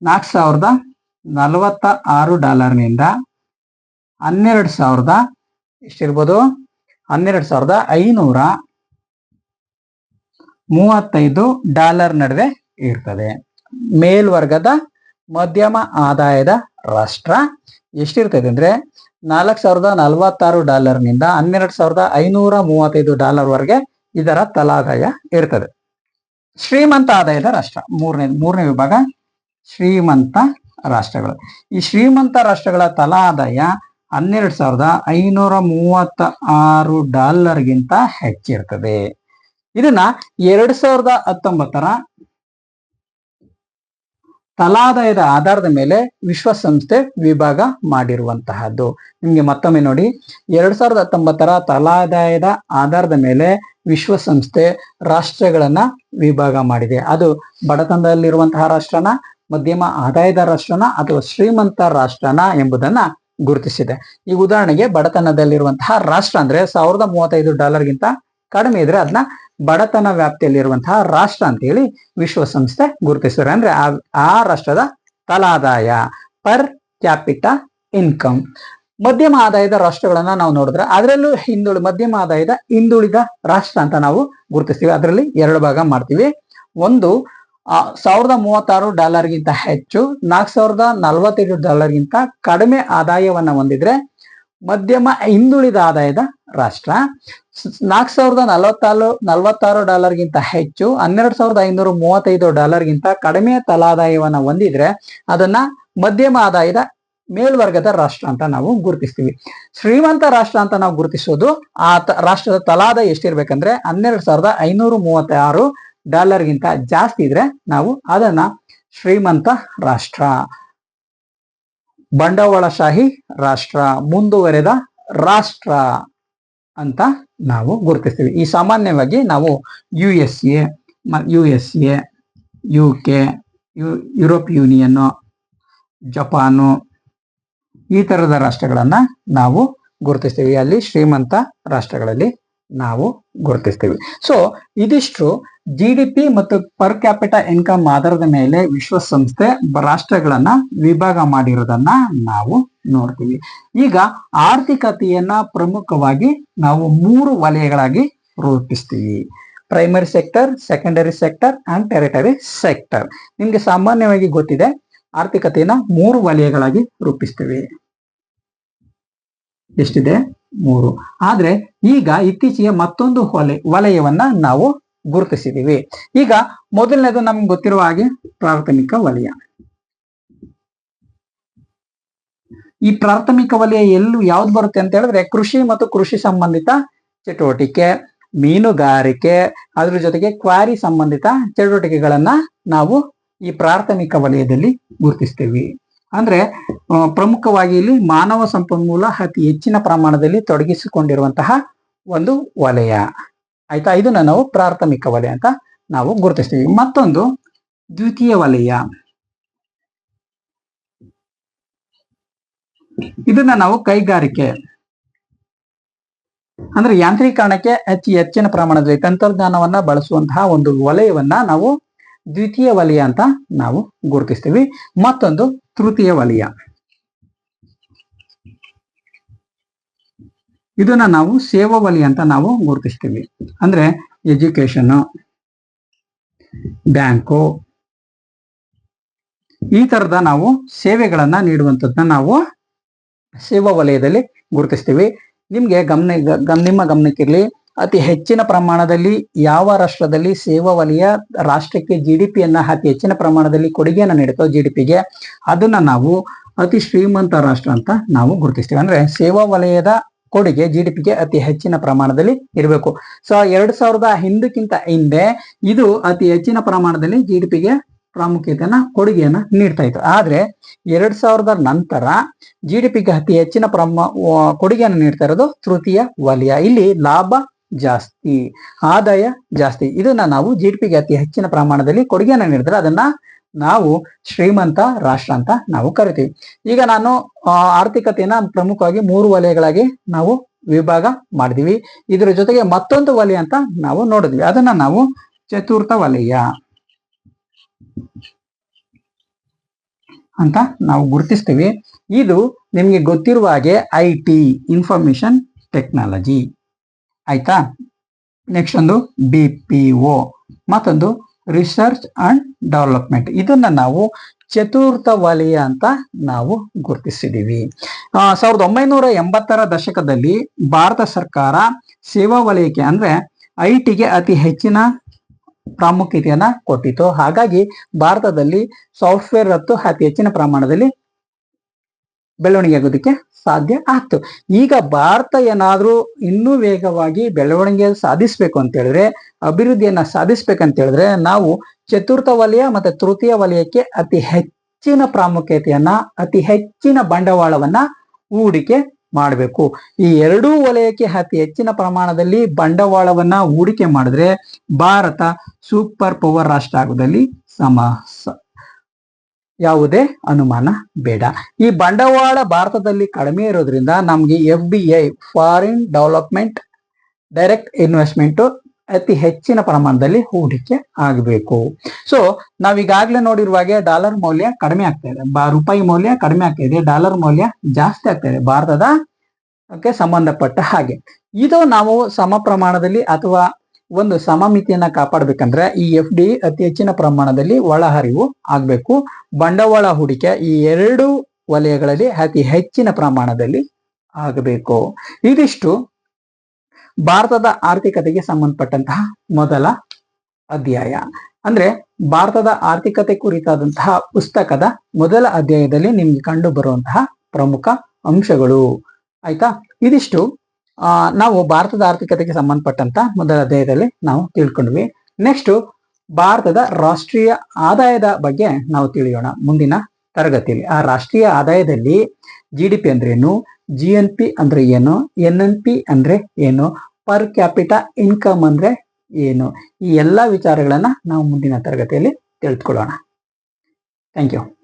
$4046 12,000 ಎಷ್ಟಿರ್ಬೋದು, 12,535 ನಡುವೆ ಇರ್ತದೆ. ಮೇಲ್ವರ್ಗದ ಮಧ್ಯಮ ಆದಾಯದ ರಾಷ್ಟ್ರ ಎಷ್ಟಿರ್ತದೆ ಅಂದ್ರೆ $4,046 ನಿಂದ $12,535 ವರೆಗೆ ಇದರ ತಲಾದಾಯ ಇರ್ತದೆ. ಶ್ರೀಮಂತ ಆದಾಯದ ರಾಷ್ಟ್ರ ಮೂರನೇ ವಿಭಾಗ ಶ್ರೀಮಂತ ರಾಷ್ಟ್ರಗಳು. ಈ ಶ್ರೀಮಂತ ರಾಷ್ಟ್ರಗಳ ತಲಾ ಆದಾಯ $12,536 ಗಿಂತ ಹೆಚ್ಚಿರ್ತದೆ. ಇದನ್ನ 2019 ತಲಾದಾಯದ ಆಧಾರದ ಮೇಲೆ ವಿಶ್ವಸಂಸ್ಥೆ ವಿಭಾಗ ಮಾಡಿರುವಂತಹದ್ದು. ನಿಮ್ಗೆ ಮತ್ತೊಮ್ಮೆ ನೋಡಿ, 2019 ತಲಾದಾಯದ ಆಧಾರದ ಮೇಲೆ ವಿಶ್ವಸಂಸ್ಥೆ ರಾಷ್ಟ್ರಗಳನ್ನ ವಿಭಾಗ ಮಾಡಿದೆ. ಅದು ಬಡತನದಲ್ಲಿರುವಂತಹ ರಾಷ್ಟ್ರನ, ಮಧ್ಯಮ ಆದಾಯದ ರಾಷ್ಟ್ರನ ಅಥವಾ ಶ್ರೀಮಂತ ರಾಷ್ಟ್ರನ ಎಂಬುದನ್ನ ಗುರುತಿಸಿದೆ. ಈ ಉದಾಹರಣೆಗೆ ಬಡತನದಲ್ಲಿರುವಂತಹ ರಾಷ್ಟ್ರ ಅಂದ್ರೆ $1,035 ಗಿಂತ ಕಡಿಮೆ ಇದ್ರೆ ಅದನ್ನ ಬಡತನ ವ್ಯಾಪ್ತಿಯಲ್ಲಿರುವಂತಹ ರಾಷ್ಟ್ರ ಅಂತ ಹೇಳಿ ವಿಶ್ವಸಂಸ್ಥೆ ಗುರುತಿಸಿದ್ದಾರೆ. ಅಂದ್ರೆ ಆ ರಾಷ್ಟ್ರದ ತಲಾದಾಯ ಪರ್ ಕ್ಯಾಪಿಟಾ ಇನ್ಕಮ್. ಮಧ್ಯಮ ಆದಾಯದ ರಾಷ್ಟ್ರಗಳನ್ನ ನಾವು ನೋಡಿದ್ರೆ ಅದರಲ್ಲೂ ಮಧ್ಯಮ ಆದಾಯದ ಹಿಂದುಳಿದ ರಾಷ್ಟ್ರ ಅಂತ ನಾವು ಗುರುತಿಸ್ತೀವಿ. ಅದರಲ್ಲಿ 2 ಭಾಗ ಮಾಡ್ತೀವಿ. ಒಂದು $1,036 ಗಿಂತ ಹೆಚ್ಚು, $4,047 ಗಿಂತ ಕಡಿಮೆ ಆದಾಯವನ್ನ ಹೊಂದಿದ್ರೆ ಮಧ್ಯಮ ಹಿಂದುಳಿದ ಆದಾಯದ ರಾಷ್ಟ್ರ. $4,046 ಗಿಂತ ಹೆಚ್ಚು, $12,535 ಗಿಂತ ಕಡಿಮೆ ತಲಾದಾಯವನ್ನ ಹೊಂದಿದ್ರೆ ಅದನ್ನ ಮಧ್ಯಮ ಆದಾಯದ ಮೇಲ್ವರ್ಗದ ರಾಷ್ಟ್ರ ಅಂತ ನಾವು ಗುರುತಿಸ್ತೀವಿ. ಶ್ರೀಮಂತ ರಾಷ್ಟ್ರ ಅಂತ ನಾವು ಗುರುತಿಸೋದು ಆ ರಾಷ್ಟ್ರದ ತಲಾದಾಯ ಎಷ್ಟಿರ್ಬೇಕಂದ್ರೆ $12,536 ಗಿಂತ ಜಾಸ್ತಿ ಇದ್ರೆ ನಾವು ಅದನ್ನ ಶ್ರೀಮಂತ ರಾಷ್ಟ್ರ, ಬಂಡವಾಳಶಾಹಿ ರಾಷ್ಟ್ರ, ಮುಂದುವರೆದ ರಾಷ್ಟ್ರ ಅಂತ ನಾವು ಗುರುತಿಸ್ತೀವಿ. ಈ ಸಾಮಾನ್ಯವಾಗಿ ನಾವು USA, UK, Europe union, Japan ಈ ತರದ ರಾಷ್ಟ್ರಗಳನ್ನ ನಾವು ಗುರುತಿಸ್ತೀವಿ. ಅಲ್ಲಿ ಶ್ರೀಮಂತ ರಾಷ್ಟ್ರಗಳಲ್ಲಿ ನಾವು ಗುರುತಿಸ್ತೀವಿ. ಸೊ ಇದಿಷ್ಟು GDP ಮತ್ತು ಪರ್ ಕ್ಯಾಪಿಟಾ ಇನ್ಕಮ್ ಆಧಾರದ ಮೇಲೆ ವಿಶ್ವಸಂಸ್ಥೆ ರಾಷ್ಟ್ರಗಳನ್ನ ವಿಭಾಗ ಮಾಡಿರೋದನ್ನ ನಾವು ನೋಡ್ತೀವಿ. ಈಗ ಆರ್ಥಿಕತೆಯನ್ನ ಪ್ರಮುಖವಾಗಿ ನಾವು 3 ವಲಯಗಳಾಗಿ ರೂಪಿಸ್ತೀವಿ: primary sector, secondary sector and territory sector. ನಿಮ್ಗೆ ಸಾಮಾನ್ಯವಾಗಿ ಗೊತ್ತಿದೆ, ಆರ್ಥಿಕತೆಯನ್ನ 3 ವಲಯಗಳಾಗಿ ರೂಪಿಸ್ತೀವಿ. ಎಷ್ಟಿದೆ? 3. ಆದ್ರೆ ಈಗ ಇತ್ತೀಚೆಗೆ ಮತ್ತೊಂದು ವಲಯವನ್ನ ನಾವು ಗುರುತಿಸಿದೀವಿ. ಈಗ ಮೊದಲನೇದು ನಮ್ಗೆ ಗೊತ್ತಿರುವ ಹಾಗೆ ಪ್ರಾಥಮಿಕ ವಲಯ. ಈ ಪ್ರಾಥಮಿಕ ವಲಯ ಯಾವ್ದು ಬರುತ್ತೆ ಅಂತ ಹೇಳಿದ್ರೆ ಕೃಷಿ ಮತ್ತು ಕೃಷಿ ಸಂಬಂಧಿತ ಚಟುವಟಿಕೆ, ಮೀನುಗಾರಿಕೆ, ಅದ್ರ ಜೊತೆಗೆ ಕ್ವಾರಿ ಸಂಬಂಧಿತ ಚಟುವಟಿಕೆಗಳನ್ನ ನಾವು ಈ ಪ್ರಾಥಮಿಕ ವಲಯದಲ್ಲಿ ಗುರುತಿಸ್ತೀವಿ. ಅಂದ್ರೆ ಪ್ರಮುಖವಾಗಿ ಇಲ್ಲಿ ಮಾನವ ಸಂಪನ್ಮೂಲ ಅತಿ ಹೆಚ್ಚಿನ ಪ್ರಮಾಣದಲ್ಲಿ ತೊಡಗಿಸಿಕೊಂಡಿರುವಂತಹ ಒಂದು ವಲಯ. ಆಯ್ತಾ? ಇದನ್ನ ನಾವು ಪ್ರಾಥಮಿಕ ವಲಯ ಅಂತ ನಾವು ಗುರುತಿಸ್ತೀವಿ. ಮತ್ತೊಂದು ದ್ವಿತೀಯ ವಲಯ. ಇದನ್ನ ನಾವು ಕೈಗಾರಿಕೆ ಅಂದ್ರೆ ಯಾಂತ್ರೀಕರಣಕ್ಕೆ ಹೆಚ್ಚಿನ ಪ್ರಮಾಣದಲ್ಲಿ ತಂತ್ರಜ್ಞಾನವನ್ನ ಬಳಸುವಂತಹ ಒಂದು ವಲಯವನ್ನ ನಾವು ದ್ವಿತೀಯ ವಲಯ ಅಂತ ನಾವು ಗುರುತಿಸ್ತೀವಿ. ಮತ್ತೊಂದು ತೃತೀಯ ವಲಯ. ಇದನ್ನ ನಾವು ಸೇವಾ ವಲಯ ಅಂತ ನಾವು ಗುರುತಿಸ್ತೀವಿ. ಅಂದ್ರೆ ಎಜುಕೇಶನ್, ಬ್ಯಾಂಕು, ಈ ತರದ ನಾವು ಸೇವೆಗಳನ್ನ ನೀಡುವಂಥದ್ದನ್ನ ನಾವು ಸೇವಾ ವಲಯದಲ್ಲಿ ಗುರುತಿಸ್ತೀವಿ. ನಿಮ್ಗೆ ನಿಮ್ಮ ಗಮನಕ್ಕಿರ್ಲಿ, ಅತಿ ಹೆಚ್ಚಿನ ಪ್ರಮಾಣದಲ್ಲಿ ಯಾವ ರಾಷ್ಟ್ರದಲ್ಲಿ ಸೇವಾ ವಲಯ ರಾಷ್ಟ್ರಕ್ಕೆ GDPಯನ್ನ ಅತಿ ಹೆಚ್ಚಿನ ಪ್ರಮಾಣದಲ್ಲಿ ಕೊಡುಗೆಯನ್ನ ನೀಡುತ್ತೋ GDPಗೆ, ಅದನ್ನ ನಾವು ಅತಿ ಶ್ರೀಮಂತ ರಾಷ್ಟ್ರ ಅಂತ ನಾವು ಗುರುತಿಸ್ತೀವಿ. ಅಂದ್ರೆ ಸೇವಾ ವಲಯದ ಕೊಡುಗೆ GDPಗೆ ಅತಿ ಹೆಚ್ಚಿನ ಪ್ರಮಾಣದಲ್ಲಿ ಇರಬೇಕು. ಸೊ 2000 ಹಿಂದೆ ಇದು ಅತಿ ಹೆಚ್ಚಿನ ಪ್ರಮಾಣದಲ್ಲಿ GDPಗೆ ಪ್ರಾಮುಖ್ಯತೆಯನ್ನ ಕೊಡುಗೆಯನ್ನ ನೀಡ್ತಾ ಇತ್ತು. ಆದ್ರೆ 2000 ನಂತರ GDPಗೆ ಅತಿ ಹೆಚ್ಚಿನ ಕೊಡುಗೆಯನ್ನು ನೀಡ್ತಾ ಇರೋದು ತೃತೀಯ ವಲಯ. ಇಲ್ಲಿ ಲಾಭ ಜಾಸ್ತಿ, ಆದಾಯ ಜಾಸ್ತಿ. ಇದನ್ನ ನಾವು GDPಗೆ ಅತಿ ಹೆಚ್ಚಿನ ಪ್ರಮಾಣದಲ್ಲಿ ಕೊಡುಗೆಯನ್ನು ನೀಡಿದ್ರೆ ಅದನ್ನ ನಾವು ಶ್ರೀಮಂತ ರಾಷ್ಟ್ರ ಅಂತ ನಾವು ಕರಿತೀವಿ. ಈಗ ನಾನು ಆರ್ಥಿಕತೆಯನ್ನ ಪ್ರಮುಖವಾಗಿ 3 ವಲಯಗಳಾಗಿ ನಾವು ವಿಭಾಗ ಮಾಡಿದೀವಿ. ಇದರ ಜೊತೆಗೆ ಮತ್ತೊಂದು ವಲಯ ಅಂತ ನಾವು ನೋಡಿದ್ವಿ, ಅದನ್ನ ನಾವು ಚತುರ್ಥ ವಲಯ ಅಂತ ನಾವು ಗುರುತಿಸ್ತೀವಿ. ಇದು ನಿಮಗೆ ಗೊತ್ತಿರುವ ಹಾಗೆ IT, ಇನ್ಫಾರ್ಮೇಶನ್ ಟೆಕ್ನಾಲಜಿ. ಆಯ್ತಾ? ನೆಕ್ಸ್ಟ್ ಒಂದು BPO, ಮತ್ತೊಂದು ರಿಸರ್ಚ್ ಅಂಡ್ ಡೆವಲಪ್ಮೆಂಟ್. ಇದನ್ನ ನಾವು ಚತುರ್ಥ ವಲಯ ಅಂತ ನಾವು ಗುರುತಿಸಿದೀವಿ. 1980ರ ದಶಕದಲ್ಲಿ ಭಾರತ ಸರ್ಕಾರ ಸೇವಾ ವಲಯಕ್ಕೆ ಅಂದ್ರೆ IT ಗೆ ಅತಿ ಹೆಚ್ಚಿನ ಪ್ರಾಮುಖ್ಯತೆಯನ್ನ ಕೊಟ್ಟಿತು. ಹಾಗಾಗಿ ಭಾರತದಲ್ಲಿ ಸಾಫ್ಟ್ವೇರ್ ರಫ್ತು ಅತಿ ಹೆಚ್ಚಿನ ಪ್ರಮಾಣದಲ್ಲಿ ಬೆಳವಣಿಗೆ ಆಗೋದಕ್ಕೆ ಸಾಧ್ಯ ಆಗ್ತು. ಈಗ ಭಾರತ ಏನಾದ್ರೂ ಇನ್ನೂ ವೇಗವಾಗಿ ಬೆಳವಣಿಗೆ ಸಾಧಿಸ್ಬೇಕು ಅಂತ ಹೇಳಿದ್ರೆ, ಅಭಿವೃದ್ಧಿಯನ್ನ ಸಾಧಿಸ್ಬೇಕಂತ ಹೇಳಿದ್ರೆ, ನಾವು ಚತುರ್ಥ ವಲಯ ಮತ್ತೆ ತೃತೀಯ ವಲಯಕ್ಕೆ ಅತಿ ಹೆಚ್ಚಿನ ಪ್ರಾಮುಖ್ಯತೆಯನ್ನ, ಅತಿ ಹೆಚ್ಚಿನ ಬಂಡವಾಳವನ್ನ ಹೂಡಿಕೆ ಮಾಡಬೇಕು. ಈ ಎರಡೂ ವಲಯಕ್ಕೆ ಅತಿ ಹೆಚ್ಚಿನ ಪ್ರಮಾಣದಲ್ಲಿ ಬಂಡವಾಳವನ್ನ ಹೂಡಿಕೆ ಮಾಡಿದ್ರೆ ಭಾರತ ಸೂಪರ್ ಪವರ್ ರಾಷ್ಟ್ರ ಆಗೋದಲ್ಲಿ ಯಾವುದೇ ಅನುಮಾನ ಬೇಡ. ಈ ಬಂಡವಾಳ ಭಾರತದಲ್ಲಿ ಕಡಿಮೆ ಇರೋದ್ರಿಂದ ನಮ್ಗೆ FDI, foreign development direct investment ಅತಿ ಹೆಚ್ಚಿನ ಪ್ರಮಾಣದಲ್ಲಿ ಹೂಡಿಕೆ ಆಗಬೇಕು. ಸೊ ನಾವೀಗಾಗ್ಲೇ ನೋಡಿರುವ ಹಾಗೆ ಡಾಲರ್ ಮೌಲ್ಯ ಕಡಿಮೆ ಆಗ್ತಾ ಇದೆ, ರೂಪಾಯಿ ಮೌಲ್ಯ ಕಡಿಮೆ ಆಗ್ತಾ ಇದೆ, ಡಾಲರ್ ಮೌಲ್ಯ ಜಾಸ್ತಿ ಆಗ್ತಾ ಇದೆ ಭಾರತದ ಸಂಬಂಧಪಟ್ಟ ಹಾಗೆ. ಇದು ನಾವು ಸಮ ಪ್ರಮಾಣದಲ್ಲಿ ಅಥವಾ ಒಂದು ಸಮಮಿತಿಯನ್ನ ಕಾಪಾಡಬೇಕಂದ್ರೆ ಈ FDI ಅತಿ ಹೆಚ್ಚಿನ ಪ್ರಮಾಣದಲ್ಲಿ ಒಳಹರಿವು ಆಗ್ಬೇಕು. ಬಂಡವಾಳ ಹೂಡಿಕೆ ಈ ಎರಡು ವಲಯಗಳಲ್ಲಿ ಅತಿ ಹೆಚ್ಚಿನ ಪ್ರಮಾಣದಲ್ಲಿ ಆಗಬೇಕು. ಇದಿಷ್ಟು ಭಾರತದ ಆರ್ಥಿಕತೆಗೆ ಸಂಬಂಧಪಟ್ಟಂತಹ ಮೊದಲ ಅಧ್ಯಾಯ. ಅಂದ್ರೆ ಭಾರತದ ಆರ್ಥಿಕತೆ ಕುರಿತಾದಂತಹ ಪುಸ್ತಕದ ಮೊದಲ ಅಧ್ಯಾಯದಲ್ಲಿ ನಿಮ್ಗೆ ಕಂಡು ಬರುವಂತಹ ಪ್ರಮುಖ ಅಂಶಗಳು. ಆಯ್ತಾ? ಇದಿಷ್ಟು ನಾವು ಭಾರತದ ಆರ್ಥಿಕತೆಗೆ ಸಂಬಂಧಪಟ್ಟಂತ ಮೊದಲ ಅಧ್ಯಾಯದಲ್ಲಿ ನಾವು ತಿಳ್ಕೊಂಡ್ವಿ. ನೆಕ್ಸ್ಟ್ ಭಾರತದ ರಾಷ್ಟ್ರೀಯ ಆದಾಯದ ಬಗ್ಗೆ ನಾವು ತಿಳಿಯೋಣ ಮುಂದಿನ ತರಗತಿಯಲ್ಲಿ. ಆ ರಾಷ್ಟ್ರೀಯ ಆದಾಯದಲ್ಲಿ GDP ಅಂದ್ರೆ ಏನು, GNP ಅಂದ್ರೆ ಏನು, NNP ಅಂದ್ರೆ ಏನು, ಪರ್ ಕ್ಯಾಪಿಟಾ ಇನ್ಕಮ್ ಅಂದ್ರೆ ಏನು, ಈ ಎಲ್ಲಾ ವಿಚಾರಗಳನ್ನ ನಾವು ಮುಂದಿನ ತರಗತಿಯಲ್ಲಿ ತಿಳಿದುಕೊಳ್ಳೋಣ. Thank you.